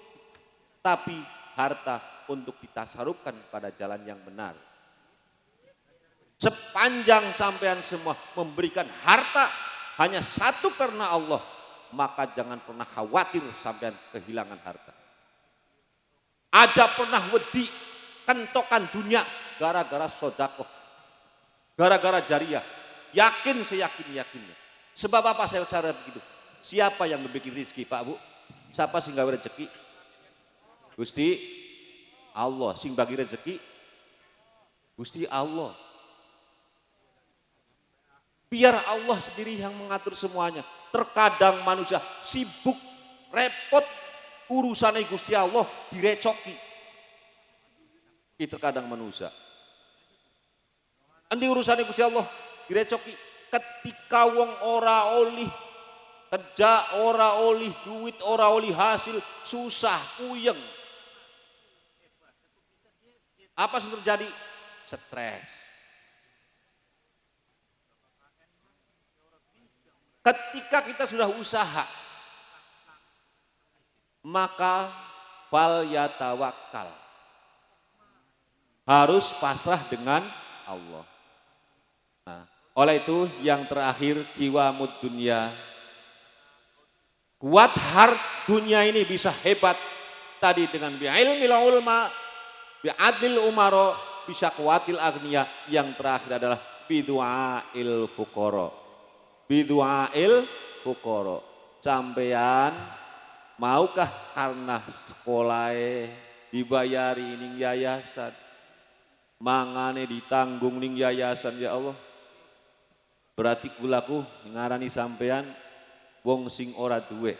Tapi harta untuk ditasarufkan pada jalan yang benar. Sepanjang sampean semua memberikan harta hanya satu karena Allah, maka jangan pernah khawatir sampean kehilangan harta. Aja pernah wedi kentokan dunia gara-gara sodakoh, gara-gara jariah. Yakin seyakin-yakinnya. Sebab apa saya cara begitu? Siapa yang membuat rezeki, Pak Bu? Siapa sing gawe rezeki? Gusti Allah. Sing bagi rezeki Gusti Allah. Biar Allah sendiri yang mengatur semuanya. Terkadang manusia sibuk, repot, urusannya Gusti Allah direcoki. Itu terkadang manusia. Nanti urusannya Gusti Allah direcoki. Ketika wong ora olih kerja, ora olih duit, ora olih hasil, susah, puyeng. Apa yang terjadi? Stres. Ketika kita sudah usaha, maka fal yatawakkal. Harus pasrah dengan Allah. Nah, oleh itu yang terakhir kiwamud dunia. Kuat dunia ini bisa hebat tadi dengan bi'ilmil ulma, bi'adil umaro, bisa kuatil agniya. Yang terakhir adalah bidu'ail fukoro. Bidu'ail fukoro. Sampean maukah karena sekolah dibayari ning yayasan, mangane ditanggung ning yayasan, ya Allah. Berarti kulaku ngarani sampean wong sing ora duwe.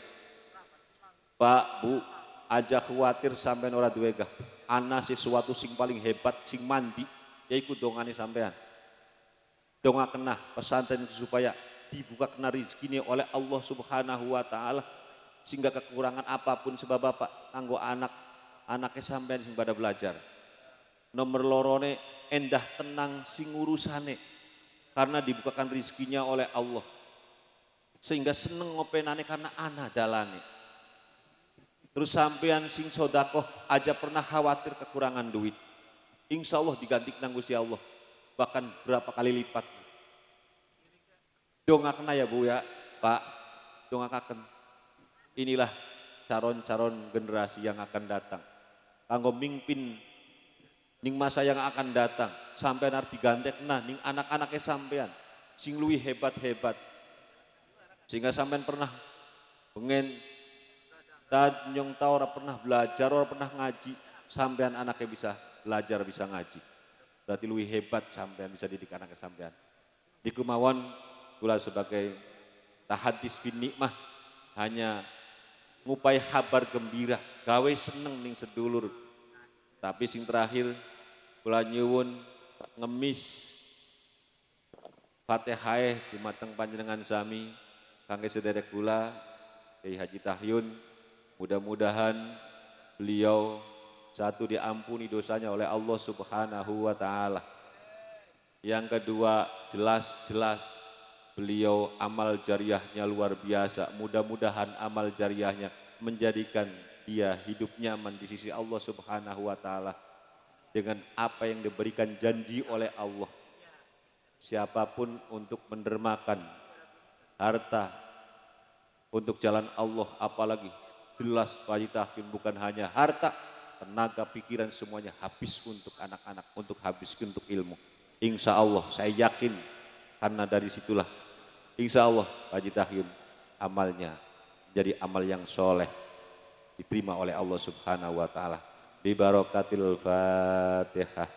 Pak, Bu, aja khawatir sampean ora duwe gah. Ana sesuatu sing paling hebat sing mandi yaiku dongane sampean. Dongakenah pesantren supaya dibuka kena rizkine oleh Allah Subhanahu wa taala sehingga kekurangan apapun sebab Bapak kanggo anaknya sampean sing pada belajar. Nomor lorone endah tenang sing urusane karena dibukakan rizkinya oleh Allah. Sehingga seneng ngopenane karena ana dalane. Terus sampean sing sodakoh aja pernah khawatir kekurangan duit. Insya Allah diganti nang Gusti Allah. Bahkan berapa kali lipat. Dongaken ya Bu ya, Pak. Dongakaken. Inilah calon-calon generasi yang akan datang. Kanggo mimpin ning masa yang akan datang. Sampean arep digantekna ning anak-anaknya sampean sing luwih hebat-hebat. Sehingga sampean pernah pengen nyong tau ora pernah belajar, ora pernah ngaji, sampean anaknya bisa belajar, bisa ngaji. berarti luwih hebat sampean bisa didik anak sampean. Di kemauan kula sebagai tahadis bin nikmah hanya ngupai kabar gembira, gawe seneng ning sedulur. Tapi sing terakhir kula nyuwun ngemis Fatihah dumateng panjenengan sami kangge sederek kula Kyai Haji Tahyun, mudah-mudahan beliau satu diampuni dosanya oleh Allah Subhanahu wa taala. Yang kedua, jelas-jelas beliau amal jariahnya luar biasa. Mudah-mudahan amal jariahnya menjadikan dia hidup nyaman di sisi Allah Subhanahu wa taala dengan apa yang diberikan janji oleh Allah. Siapapun untuk mendermakan harta untuk jalan Allah, apalagi jelas Pak Tahyun bukan hanya harta, tenaga, pikiran semuanya habis untuk anak-anak, untuk habis untuk ilmu. Insya Allah saya yakin karena dari situlah insya Allah Pak Tahyun amalnya jadi amal yang soleh diterima oleh Allah Subhanahu wa taala. Bi barakatil Fatihah.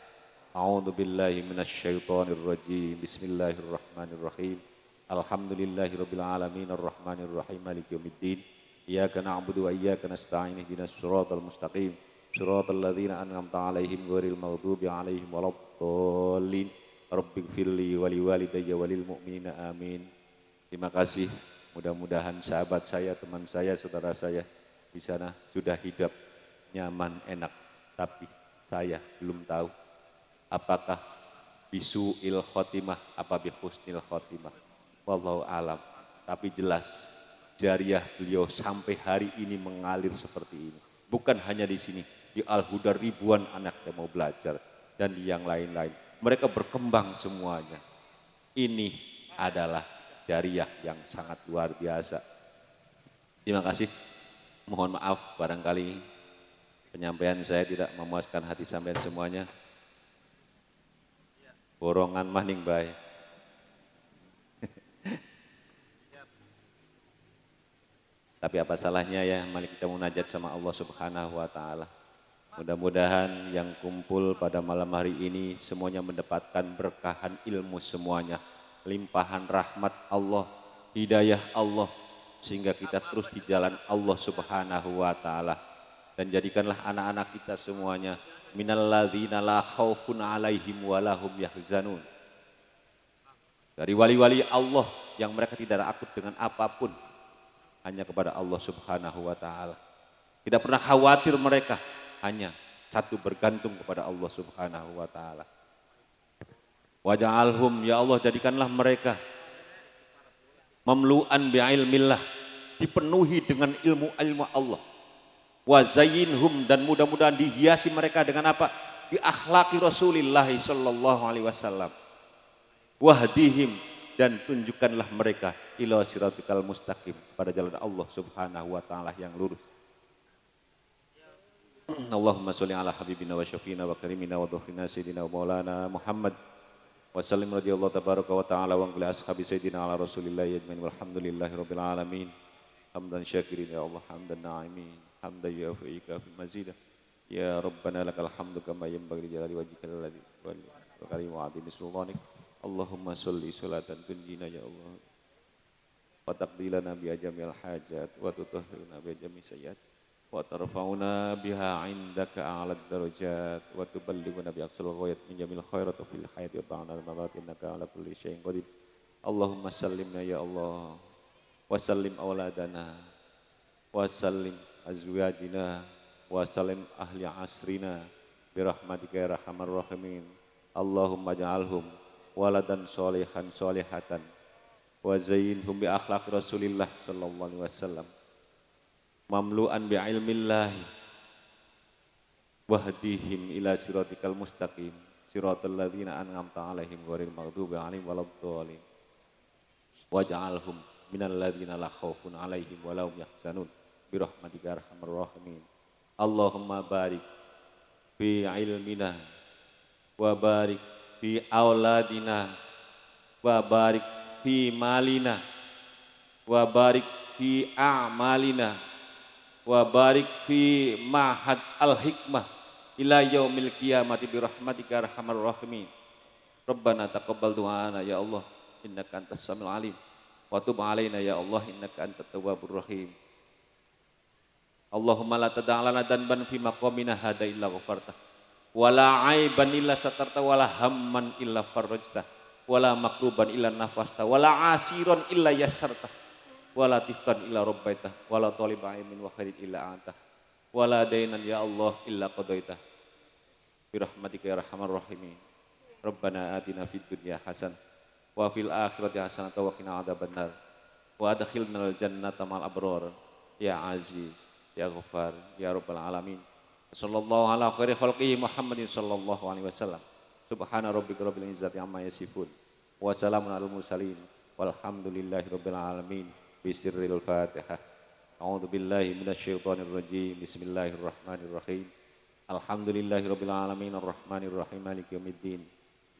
A'udzu billahi minasyaitonir rajim. Bismillahirrahmanirrahim. Alhamdulillahirabbil alamin arrahmanir rahim maliki yaumiddin. Iyyaka na'budu wa iyyaka nasta'in ihdinas siratal mustaqim. Shiratal ladzina an'amta 'alaihim ghairil maghdubi 'alaihim waladdallin. Rabbighfirli wa liwalidayya walil mu'minina amin. Terima kasih. Mudah-mudahan sahabat saya, teman saya, saudara saya di sana sudah hidup nyaman, enak. Tapi saya belum tahu apakah bisu'il khotimah apa bihusnil khotimah. Wallahu alam. Tapi jelas jariah beliau sampai hari ini mengalir seperti ini. Bukan hanya di sini, di Al-Huda ribuan anak yang mau belajar dan di yang lain-lain. Mereka berkembang semuanya. Ini adalah jariah yang sangat luar biasa. Terima kasih. Mohon maaf barangkali penyampaian saya tidak memuaskan hati sampean semuanya. Borongan maning bae. Tapi apa salahnya ya mari kita munajat sama Allah Subhanahu wa taala. Mudah-mudahan yang kumpul pada malam hari ini semuanya mendapatkan berkahan ilmu semuanya, limpahan rahmat Allah, hidayah Allah sehingga kita terus di jalan Allah Subhanahu wa taala. Dan jadikanlah anak-anak kita semuanya minalladzina la khaufun 'alaihim wa lahum yahzanun. Dari wali-wali Allah yang mereka tidak takut dengan apapun, hanya kepada Allah Subhanahu wa taala. Tidak pernah khawatir mereka, hanya satu bergantung kepada Allah Subhanahu wa taala. Waja'alhum, ya Allah jadikanlah mereka mamlu'an bi'ilmillah, dipenuhi dengan ilmu-ilmu Allah. Wa zayyinhum, dan mudah-mudahan dihiasi mereka dengan apa? Bi akhlaqi Rasulillah sallallahu alaihi wasallam. Wahdihim, dan tunjukkanlah mereka ila siratikal mustaqim, pada jalan Allah Subhanahu wa taala yang lurus. Allahumma sholli ala habibina wa syafiina wa karimina wa dhufina sayyidina wa maulana Muhammad wa sallim radhiyallahu tabaraka wa ta'ala wa ala ashabi sayyidina ala Rasulillah ajmain walhamdulillahi rabbil alamin. Hamdan syakirin ya Allah, hamdan na'imin, hamdan yuafi'ika fi mazidah. Ya Rabbana lakal hamdu kama yanbaghi li jalali wajhikal ladzi wa karim wa 'azimi sultanik. Allahumma sholli sholatan tunjina ya Allah wa taqdilana bi ajamil hajat wa tutahhiruna bi ajami sayyiat wa tarfa'una biha 'indaka a'la darajat wa tuballighuna bi aqsal ghayat min jamil khairat fil hayati wa ba'da al-mamat innaka 'ala kulli syai'in qadir. Allahumma sallimna ya Allah wa sallim auladana wa sallim azwajina wa sallim ahli asrina birahmatika ya arhamar rahimin. Allahumma ja'alhum waladan sholihan sholihatan wa zayyinhum bi akhlaqi Rasulillah sallallahu alaihi wasallam mamlu'an bi ilmillah wahdihim ila siratikal mustaqim siratal ladzina an'amta 'alaihim ghairil maghdubi 'alaihim waladdallin waj'alhum minal ladzina la khaufun 'alaihim wa lahum yahzanun birahmatika arhamar rahimin. Allahumma barik fi ilmina wa barik fi auladina wa barik fi malina wa barik fi a'malina wa barik fi mahad al-hikmah ila yaumil qiyamati bi rahmatika ya arhamar rahimin. Rabbana taqabbal du'ana ya Allah innaka antas samiul alim wa tub alaina ya Allah innaka antat tawwabur rahim. Allahumma la tada'lana danban fi maqamina hada illa ghafartah wala aiban illa satarta wala hamman illa farajtah wala makruban illa nafasta wala asiran illa yasarta wala tifkan illa rabbaita wala taliba min wa khairin illa anta wala dainan ya Allah illa qadaita bi rahmatika ya arhamar rahimin. Rabbana atina fid dunya hasanah wa fil akhirati hasanah wa qina adzabannar wa adkhilnal jannata ma'al abrar ya aziz ya ghafar ya rabbal alamin. Sallallahu ala khairi khalqihi Muhammadin sallallahu alaihi wasallam. Subhana rabbika rabbil izzati amma yasifun wa salamun alal mursalin walhamdulillahi rabbil alamin. Bisirril Fatihah. A'udzu billahi minasyaitonir rajim. Bismillahirrahmanirrahim. Alhamdulillahi rabbil alamin arrahmanir rahim maliki yaumiddin.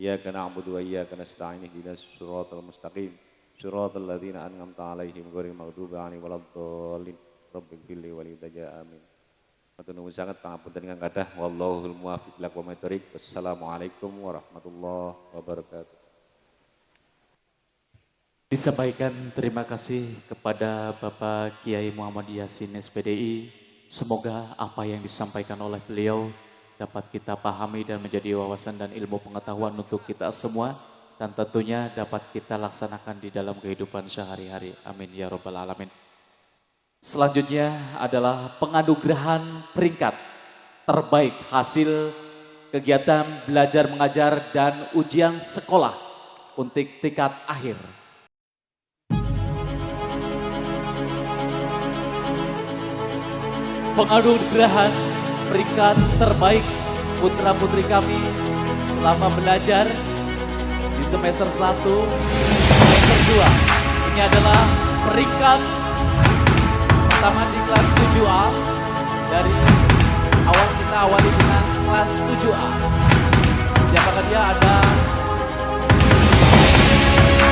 Iyyaka na'budu wa iyyaka nasta'in ihdinas siratal mustaqim. Siratal ladzina an'amta 'alaihim ghairil maghdubi 'alaihim waladdallin. Rabbighfirli wa lidayya amin. Matur nuwun sanget pangapunten ingkang kathah. Wallahul muwaffiq ila aqwamit thoriq. Wassalamualaikum warahmatullahi wabarakatuh. Disampaikan terima kasih kepada Bapak Kiai Muhammad Yasin SPDI. Semoga apa yang disampaikan oleh beliau dapat kita pahami dan menjadi wawasan dan ilmu pengetahuan untuk kita semua. Dan tentunya dapat kita laksanakan di dalam kehidupan sehari-hari. Amin ya robbal alamin. Selanjutnya adalah penganugerahan peringkat terbaik hasil kegiatan belajar mengajar dan ujian sekolah untuk tingkat akhir. Penganugerahan peringkat terbaik putra-putri kami selama belajar di semester 1, semester 2. Ini adalah peringkat pertama di kelas 7A. Dari awal kita awali dengan kelas 7A. Siapakah dia? Ada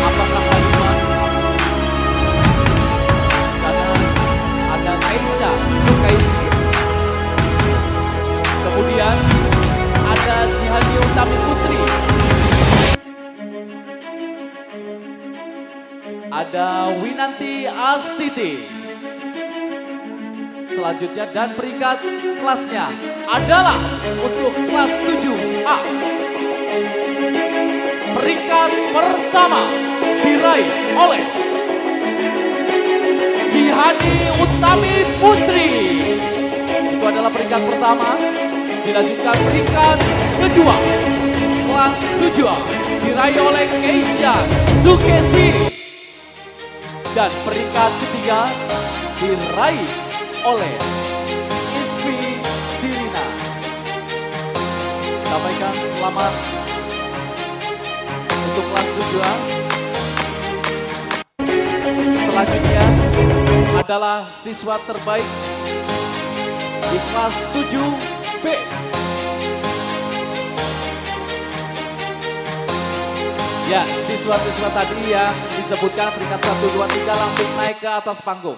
apakah Halimah? Sana ada Kaisa Sukaisi. Kemudian ada Jihadi Utami Putri. Ada Winanti Astiti. Selanjutnya dan peringkat kelasnya adalah untuk kelas 7A. Peringkat pertama diraih oleh Jihadi Utami Putri. Itu adalah peringkat pertama. Dilanjutkan peringkat kedua kelas 7A diraih oleh Keisha Sukesi. Dan peringkat ketiga diraih oleh Isfi Sirina. Sampaikan selamat untuk kelas 7A. Selanjutnya adalah siswa terbaik di kelas 7B. Ya, siswa-siswa tadi yang disebutkan peringkat 1, 2, 3 langsung naik ke atas panggung.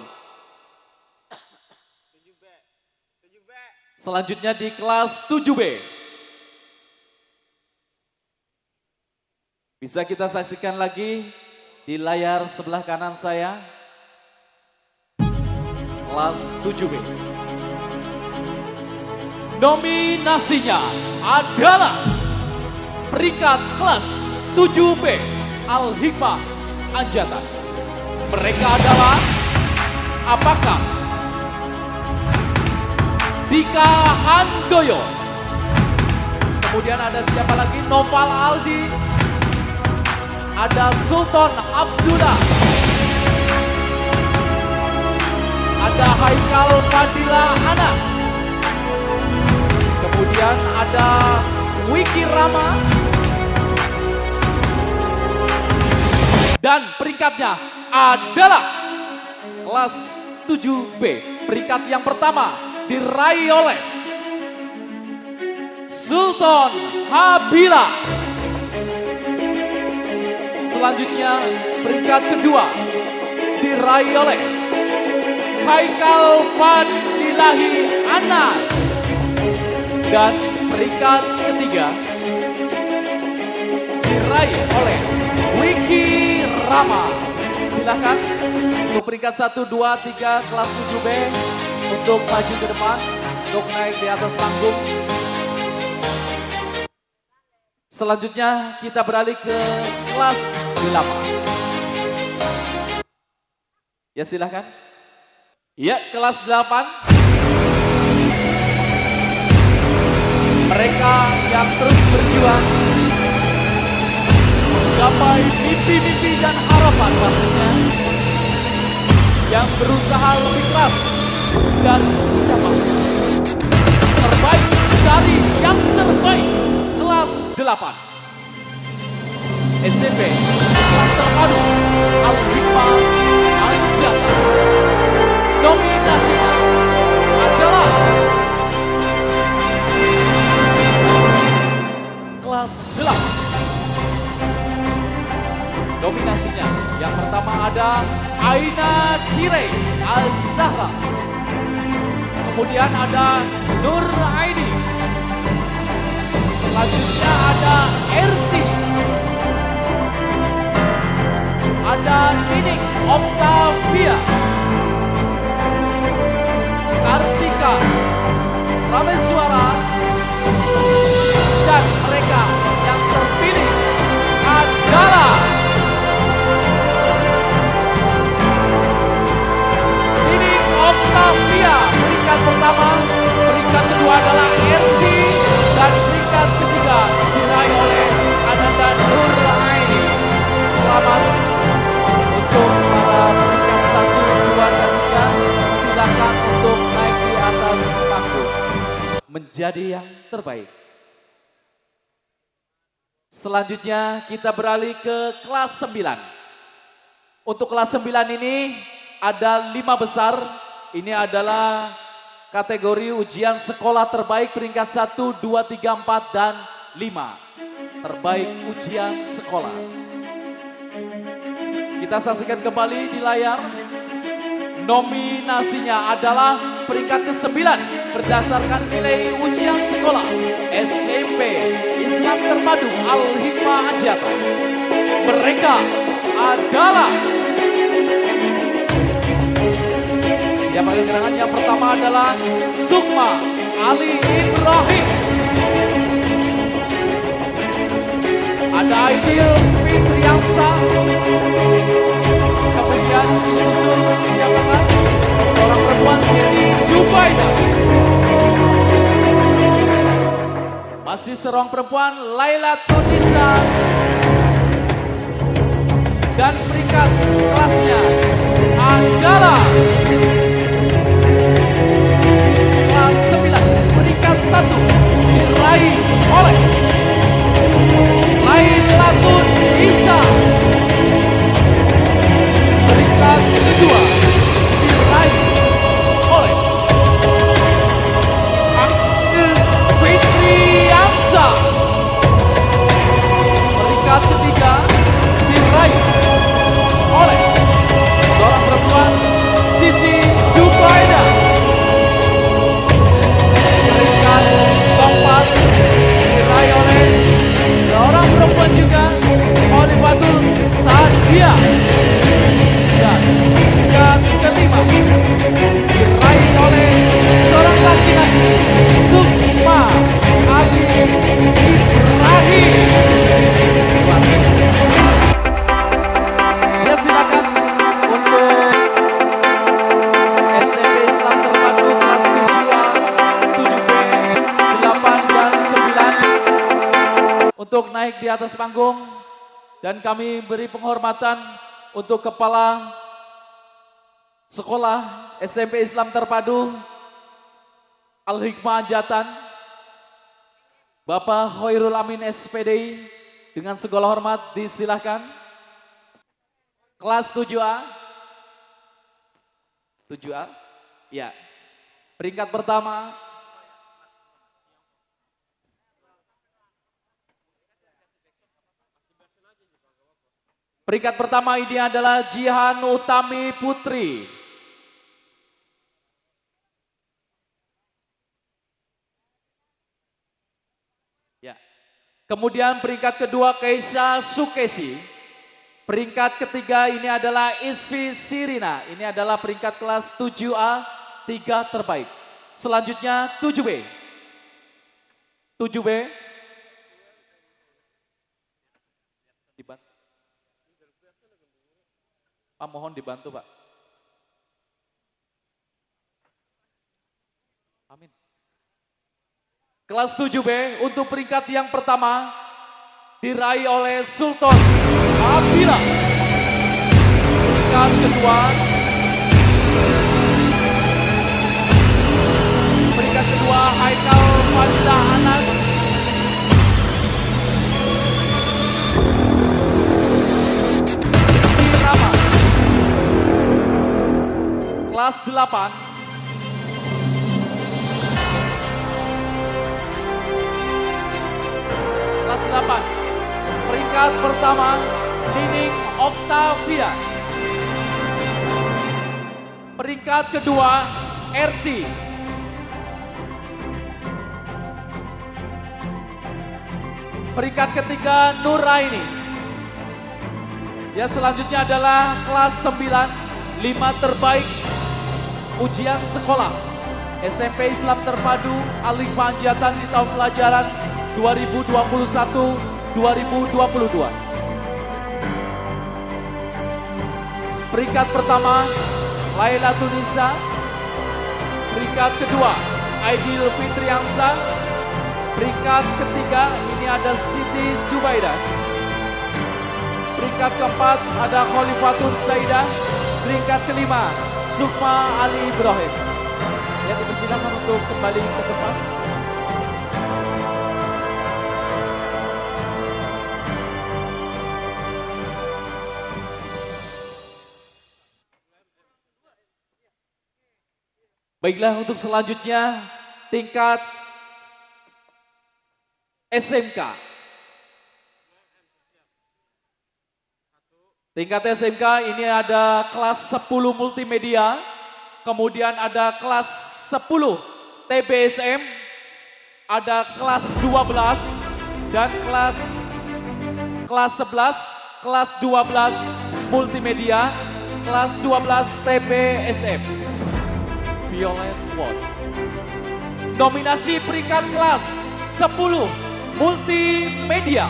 Selanjutnya di kelas 7B. Bisa kita saksikan lagi di layar sebelah kanan saya. Kelas 7B. Nominasinya adalah peringkat kelas 7B Al-Hikmah Anjatan. Mereka adalah apakah Dika Handoyo, kemudian ada siapa lagi? Noval Aldi, ada Sultan Abdullah, ada Haikal Fadila Anas, kemudian ada Wiki Rama, dan peringkatnya adalah kelas 7B. Peringkat yang pertama diraih oleh Sultan Habila. Selanjutnya peringkat kedua diraih oleh Haikal Fadilahi Anas. Dan peringkat ketiga diraih oleh Wiki Rama. Silahkan untuk peringkat 1, 2, 3 kelas 7B untuk maju ke depan, untuk naik di atas panggung. Selanjutnya kita beralih ke kelas 8. Ya silahkan. Ya kelas 8. Mereka yang terus berjuang menggapai mimpi-mimpi dan harapan pastinya, yang berusaha lebih keras dan siapa terbaik dari yang terbaik. Kelas 8 SMP Islam Terpadu Al-Hikmah Anjata. Nominasinya adalah kelas 8. Dominasinya yang pertama ada Aina Kire Az-Zahra. Kemudian ada Nur Aini. Selanjutnya ada Erti. Ada Nining Octavia. Kartika Rameswara. Dan mereka yang terpilih adalah Nining Octavia peringkat pertama, peringkat kedua adalah Erti, dan peringkat ketiga diraih oleh Ananda Nur Aini. Selamat untuk para peringkat 1, 2, dan 3. Silakan untuk naik di atas panggung menjadi yang terbaik. Selanjutnya kita beralih ke kelas 9. Untuk kelas 9 ini ada 5 besar. Ini adalah kategori ujian sekolah terbaik peringkat 1, 2, 3, 4, dan 5. Terbaik ujian sekolah. Kita saksikan kembali di layar. Nominasinya adalah peringkat ke-9 berdasarkan nilai ujian sekolah SMP Islam Terpadu Al-Hikmah Anjata. Mereka adalah siapa kegerangan? Yang pertama adalah Sukma Ali Ibrahim. Ada Aidil Fitriansa. Kemudian disusul siapakah? Seorang perempuan Siti Jubaida. Masih seorang perempuan Laila Tunisa. Dan peringkat kelasnya adalah kelas 9, peringkat 1 diraih oleh Lailatun Isa. Peringkat kedua diraih oleh Aidil Fitriansa. Peringkat ketiga diraih oleh seorang perempuan Siti Jubaida. Peringkat keempat diraih oleh seorang perempuan juga Olifatul Sadia. Dan peringkat kelima diraih oleh seorang laki-laki Sukma Ali Ibrahim. Ya silakan untuk SMP Islam Terpadu kelas 7A, 7B, 8 dan 9 untuk naik di atas panggung, dan kami beri penghormatan untuk Kepala Sekolah SMP Islam Terpadu Al-Hikmah Anjatan, Bapak Hoirul Amin SPDI, dengan segala hormat disilahkan. Kelas 7A. 7A. Ya. Peringkat pertama ini adalah Jihan Utami Putri. Kemudian peringkat kedua Keisha Sukesi. Peringkat ketiga ini adalah Isfi Sirina. Ini adalah peringkat kelas 7A, 3 terbaik. Selanjutnya 7B. 7B. Pak, mohon dibantu, Pak. Amin. Kelas 7B untuk peringkat yang pertama diraih oleh Sultan Abila. Peringkat kedua, Haikal Fadilah Anas. Irama. Kelas 8. Kelas 8. Peringkat pertama Nining Octavia. Peringkat kedua RT. Peringkat ketiga Nuraini. Yang selanjutnya adalah kelas 9, 5 terbaik ujian sekolah SMP Islam Terpadu Alif Panjatan di tahun pelajaran 2021-2022. Peringkat pertama Laila Tunisa. Peringkat kedua Aidil Fitriansa. Peringkat ketiga ini ada Siti Jubaidah. Peringkat keempat ada Khalifatun Saidah. Peringkat kelima Sukma Ali Ibrahim. Ya, dipersilakan untuk kembali ke depan. Baiklah, untuk selanjutnya tingkat SMK. Tingkat SMK ini ada kelas 10 multimedia, kemudian ada kelas 10 TBSM, ada kelas 12 dan kelas 11, kelas 12 multimedia, kelas 12 TBSM. Violet Ward. Nominasi peringkat kelas 10 multimedia.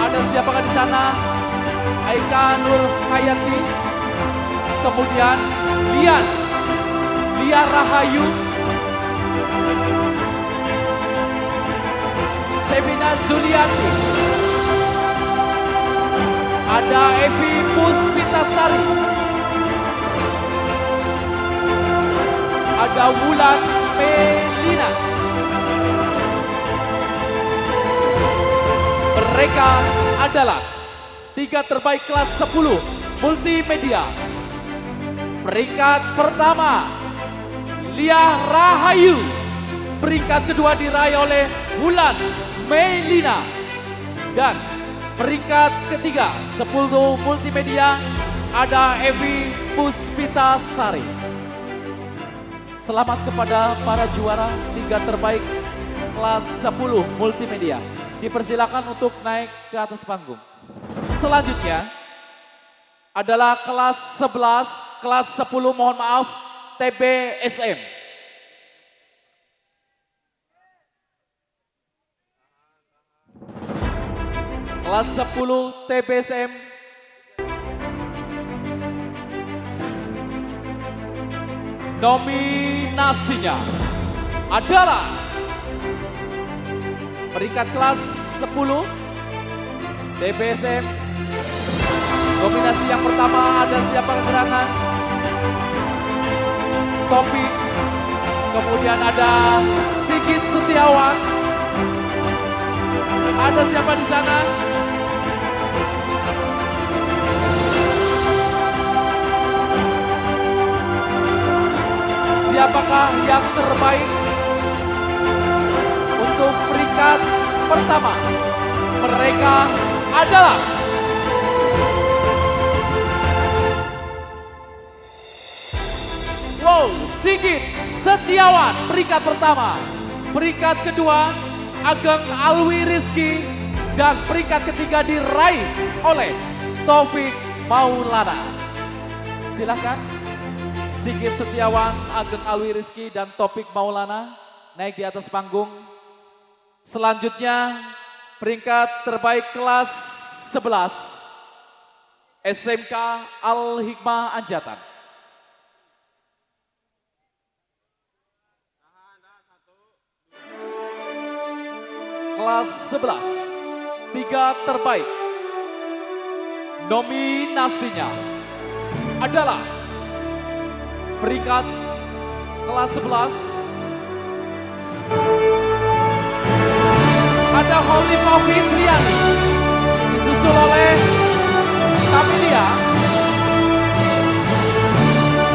Ada siapakah di sana? Aika Nur Hayati. Kemudian Lia Rahayu. Semina Zuliati. Ada Evi Puspitasari. Ada Wulan Melina. Mereka adalah 3 terbaik kelas 10 multimedia. Peringkat pertama Lia Rahayu. Peringkat kedua diraih oleh Wulan Melina. Dan peringkat ketiga 10 multimedia ada Evi Puspitasari. Selamat kepada para juara 3 terbaik kelas 10 multimedia. Dipersilakan untuk naik ke atas panggung. Selanjutnya adalah kelas 11, kelas 10 mohon maaf TBSM. Kelas 10 TBSM. Nominasinya adalah peringkat kelas 10 TBSM. Nominasi yang pertama ada siapa gerangan? Topik. Kemudian ada Sigit Setiawan. Ada siapa di sana? Siapakah yang terbaik untuk peringkat pertama? Mereka adalah Sigit Setiawan peringkat pertama. Peringkat kedua Ageng Alwi Rizky. Dan peringkat ketiga diraih oleh Taufik Maulana. Silahkan Sigit Setiawan, Ageng Alwi Rizky, dan Taufik Maulana naik di atas panggung. Selanjutnya peringkat terbaik kelas 11 SMK Al-Hikmah Anjatan. Kelas 11 tiga terbaik. Nominasinya adalah peringkat kelas 11 ada Holifah Fitriani, disusul oleh Kamilia.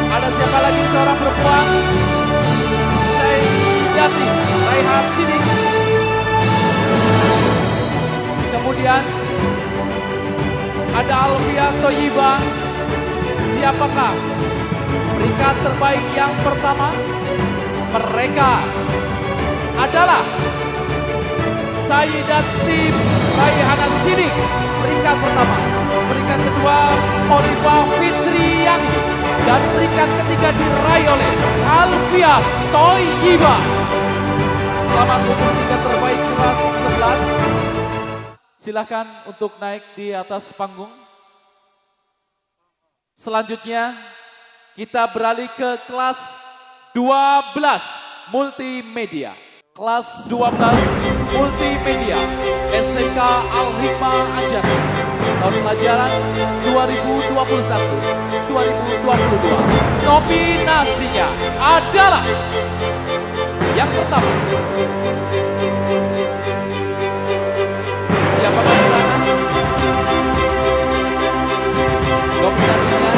Ada siapa lagi seorang perempuan? Syaidati Raiha Sidik. Kemudian ada Alfia Toyiba. Siapakah peringkat terbaik yang pertama? Mereka adalah Sayyidati Raihana Sidik, peringkat pertama. Peringkat kedua Holifah Fitriani. Dan peringkat ketiga diraih oleh Alfia Toyiba. Selamat untuk tiga terbaik kelas 11. Silahkan untuk naik di atas panggung. Selanjutnya kita beralih ke kelas 12 multimedia. Kelas 12 multimedia SMK Al-Hikmah Anjatan. Tahun pelajaran 2021-2022. Nominasinya adalah yang pertama. Siapakah Maulana? Nominasinya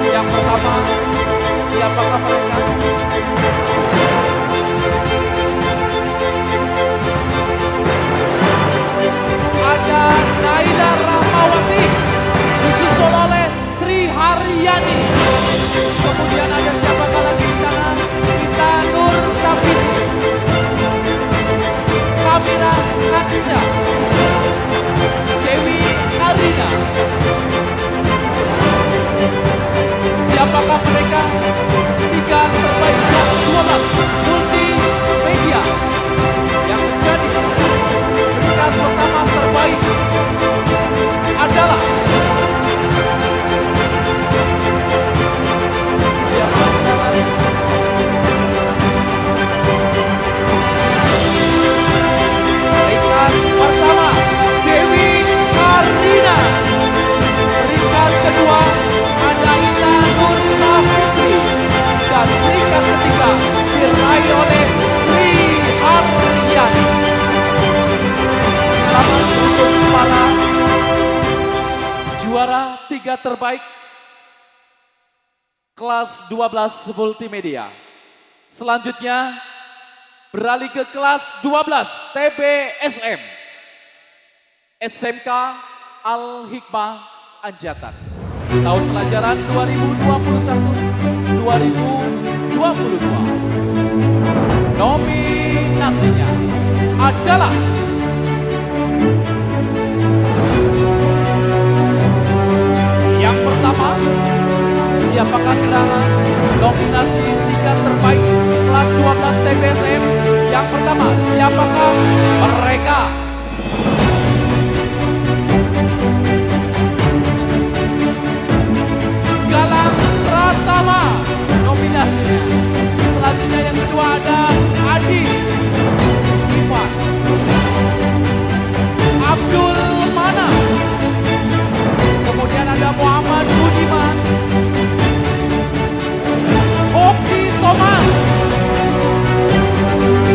yang pertama, siapakah mereka? Ada Naila Rahmawati, disusul oleh Sri Haryani. Kemudian ada siapakah lagi di sana? Kita Nur Safitri, Kamila Hansya, Dewi Alina. Siapakah mereka? Tiga terbaik kelas 12 multimedia yang menjadi peringkat pertama terbaik adalah siapa namanya? Peringkat pertama Dewi Karina. Peringkat kedua ada Ita Nur Safitri. Dan peringkat ketiga diraih oleh Sri Haryani. Selamat untuk para juara tiga terbaik kelas 12 multimedia. Selanjutnya beralih ke kelas 12 TBSM SMK Al-Hikmah Anjatan. Tahun pelajaran 2021-2022. Nominasinya adalah yang pertama. Siapakah gerangan nominasi tiga terbaik kelas 12 TBSM? Yang pertama, siapakah mereka? Galang Pratama nominasinya. Selanjutnya yang kedua ada Adi Ivan, Abdul Mana. Kemudian ada Muhammad Budiman, Oki Thomas.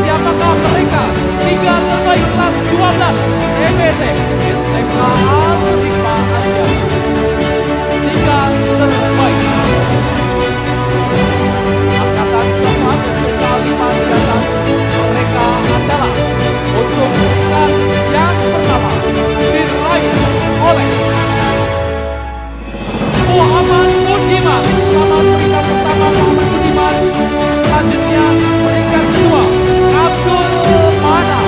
Siapakah mereka? Tiga terbaik kelas 12 TBSM SMK Al-Hikmah Anjatan. Tiga terbaik angkatan keempat SMK Al-Hikmah Anjatan. Mereka adalah untuk peringkat yang pertama diraih oleh Muhammad Budiman. Selamat peringkat pertama Muhammad Budiman. Selanjutnya peringkat kedua Abdul Mana.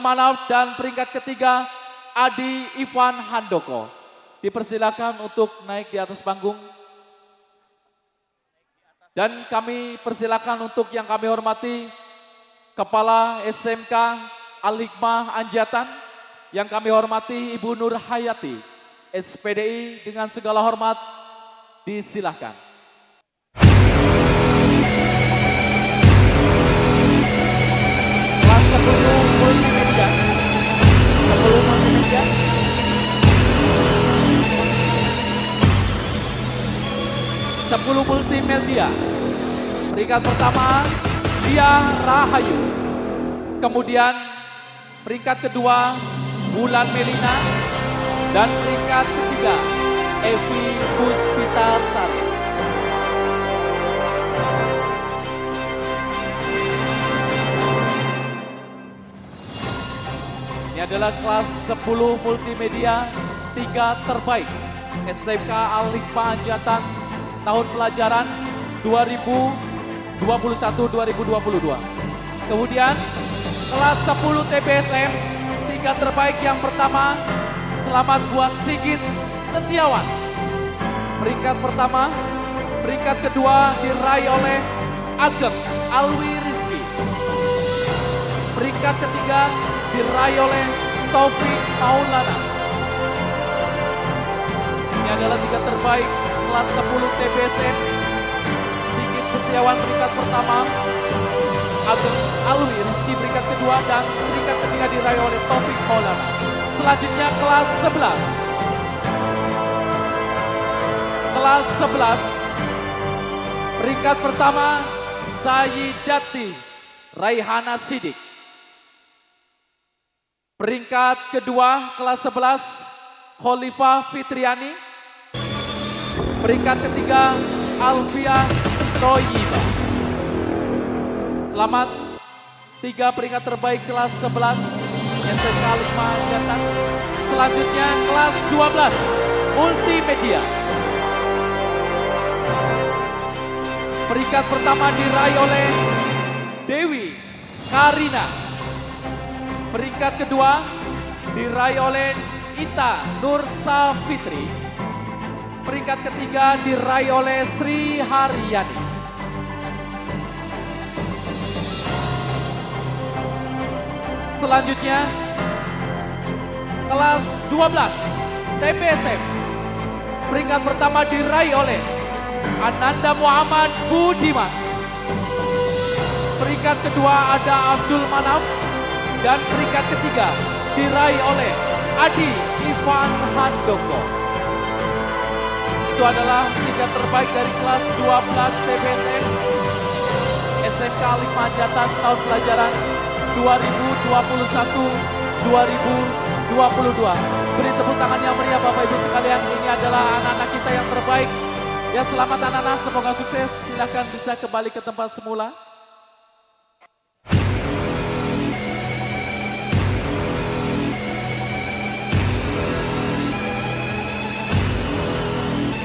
Manaf dan peringkat ketiga Adi Ivan Handoko. Dipersilakan untuk naik di atas panggung. Dan kami persilakan untuk yang kami hormati Kepala SMK Al-Hikmah Anjatan, yang kami hormati Ibu Nur Hayati, SPDI, dengan segala hormat disilahkan. Kelas 10 multimedia. 10 multimedia. Sepuluh multimedia. Peringkat pertama Dia Rahayu. Kemudian peringkat kedua Bulan Melina. Dan peringkat ketiga Evi Puspita Sari. Ini adalah kelas 10 multimedia 3 terbaik SMK Al-Hikmah Anjatan tahun pelajaran 2021-2022. Kemudian kelas 10 TBSM 3 terbaik yang pertama, selamat buat Sigit Setiawan. Peringkat pertama, peringkat kedua diraih oleh Ageng Alwi Rizky. Peringkat ketiga diraih oleh Taufik Maulana. Ini adalah 3 terbaik kelas 10 TBSM. Sigit Setiawan peringkat pertama, Ageng Alwi Rizky peringkat kedua, dan peringkat ketiga diraih oleh Taufik Maulana. Selanjutnya kelas 11. Kelas 11. Peringkat pertama Sayyidati Raihana Sidik. Peringkat kedua kelas 11 Khalifah Fitriani. Peringkat ketiga Alfia Toyiba. Selamat 3 peringkat terbaik kelas 11 SMK Al-Hikmah Anjatan. Selanjutnya kelas 12 multimedia. Peringkat pertama diraih oleh Dewi Karina. Peringkat kedua diraih oleh Ita Nur Safitri. Peringkat ketiga diraih oleh Sri Haryani. Selanjutnya kelas 12 TBSM. Peringkat pertama diraih oleh Ananda Muhammad Budiman. Peringkat kedua ada Abdul Manaf. Dan peringkat ketiga diraih oleh Adi Ivan Handoko. Itu adalah 3 terbaik dari kelas 12 TBSM SMK Al-Hikmah Anjatan tahun pelajaran 2021-2022. Beri tepuk tangan yang meriah Bapak Ibu sekalian. Ini adalah anak-anak kita yang terbaik. Ya, selamat anak-anak, semoga sukses. Silakan bisa kembali ke tempat semula.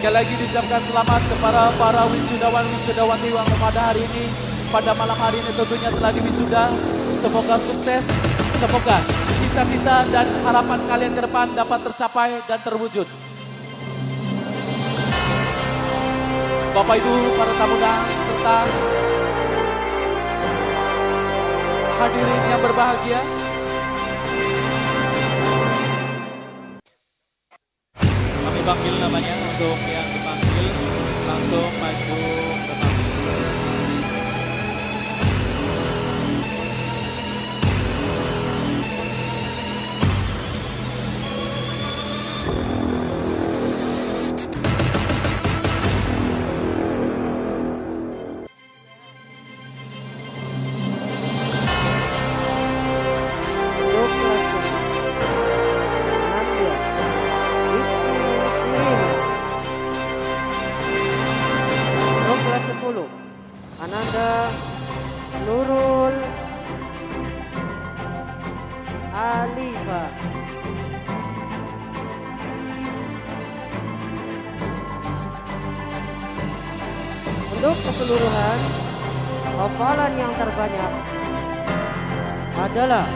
Sekali lagi diucapkan selamat kepada para wisudawan-wisudawati yang pada hari ini, pada malam hari ini tentunya telah diwisuda. Semoga sukses, semoga cita-cita dan harapan kalian ke depan dapat tercapai dan terwujud. Bapak Ibu, para tamu serta hadirin yang berbahagia. Kami panggil namanya untuk yang dipanggil langsung maju ke panggung. Ananda Nurul Alifa. Untuk keseluruhan, hafalan yang terbanyak adalah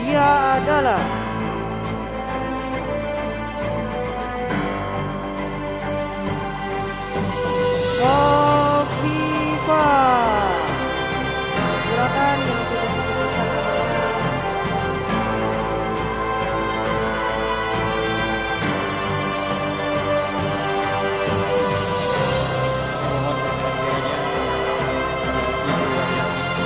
Dia adalah Kofifa. Silakan yang sudah disebutkan namanya. Mohon perhatiannya Ibu Waryati.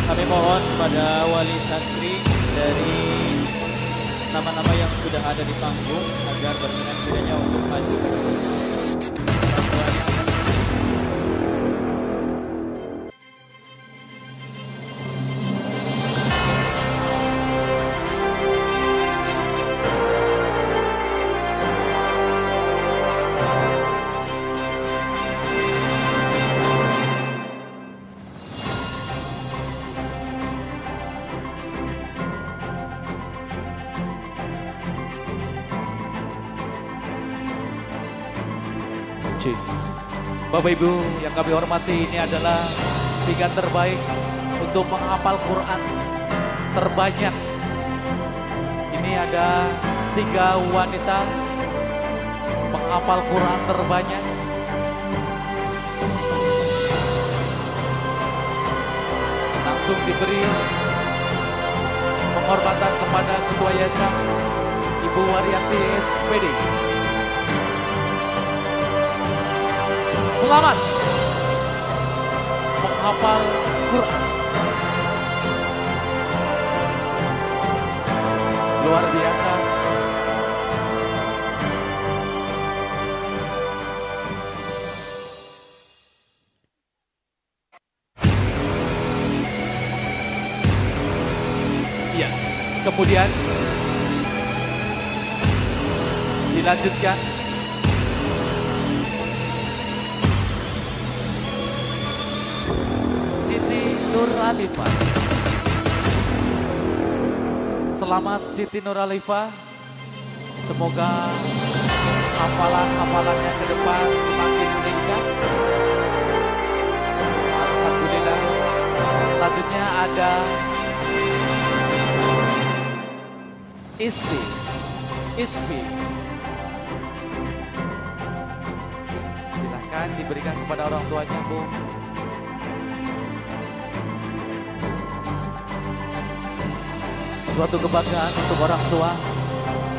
Kami mohon pada wali santri dari nama-nama yang sudah ada di panggung agar berkenan kiranya untuk maju ke depan. Bantuannya akan Bapak Ibu yang kami hormati, ini adalah 3 terbaik untuk menghafal Quran terbanyak. Ini ada 3 wanita menghafal Quran terbanyak. Langsung diberi penghormatan kepada Ketua Yayasan Ibu Waryati SPD. Selamat menghafal Quran. Luar biasa. Ya, kemudian dilanjutkan Nuralifa. Selamat Siti Nuralifa. Semoga hafalan-hafalannya ke depan semakin meningkat. Alhamdulillah. Selanjutnya ada Isfi. Silahkan diberikan kepada orang tuanya, Bu. Suatu kebanggaan untuk orang tua.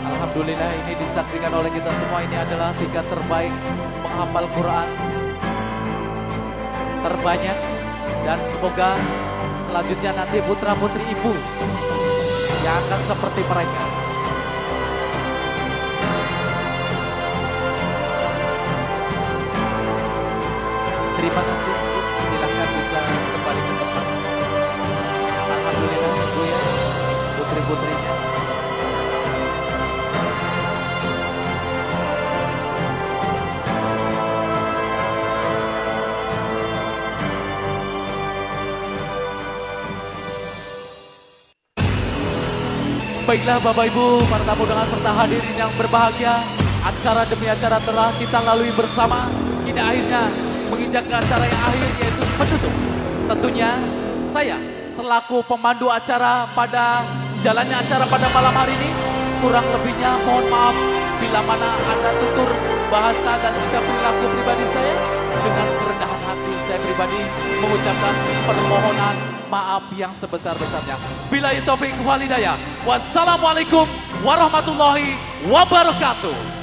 Alhamdulillah ini disaksikan oleh kita semua. Ini adalah 3 terbaik menghafal Quran terbanyak. Dan semoga selanjutnya nanti putra-putri ibu yang akan seperti mereka. Terima kasih. Silahkan bisa kembali ke tempat. Alhamdulillah ibu ya, putri-putrinya. Baiklah Bapak Ibu, para tamu dengan serta hadirin yang berbahagia, acara demi acara telah kita lalui bersama. Kini akhirnya menginjak ke acara yang akhir, yaitu penutup. Tentunya saya selaku pemandu acara pada jalannya acara pada malam hari ini, kurang lebihnya mohon maaf bila mana ada tutur bahasa dan sikap perilaku pribadi saya. Dengan kerendahan hati saya pribadi mengucapkan permohonan maaf yang sebesar-besarnya. Billahi taufik wal hidayah. Wassalamualaikum warahmatullahi wabarakatuh.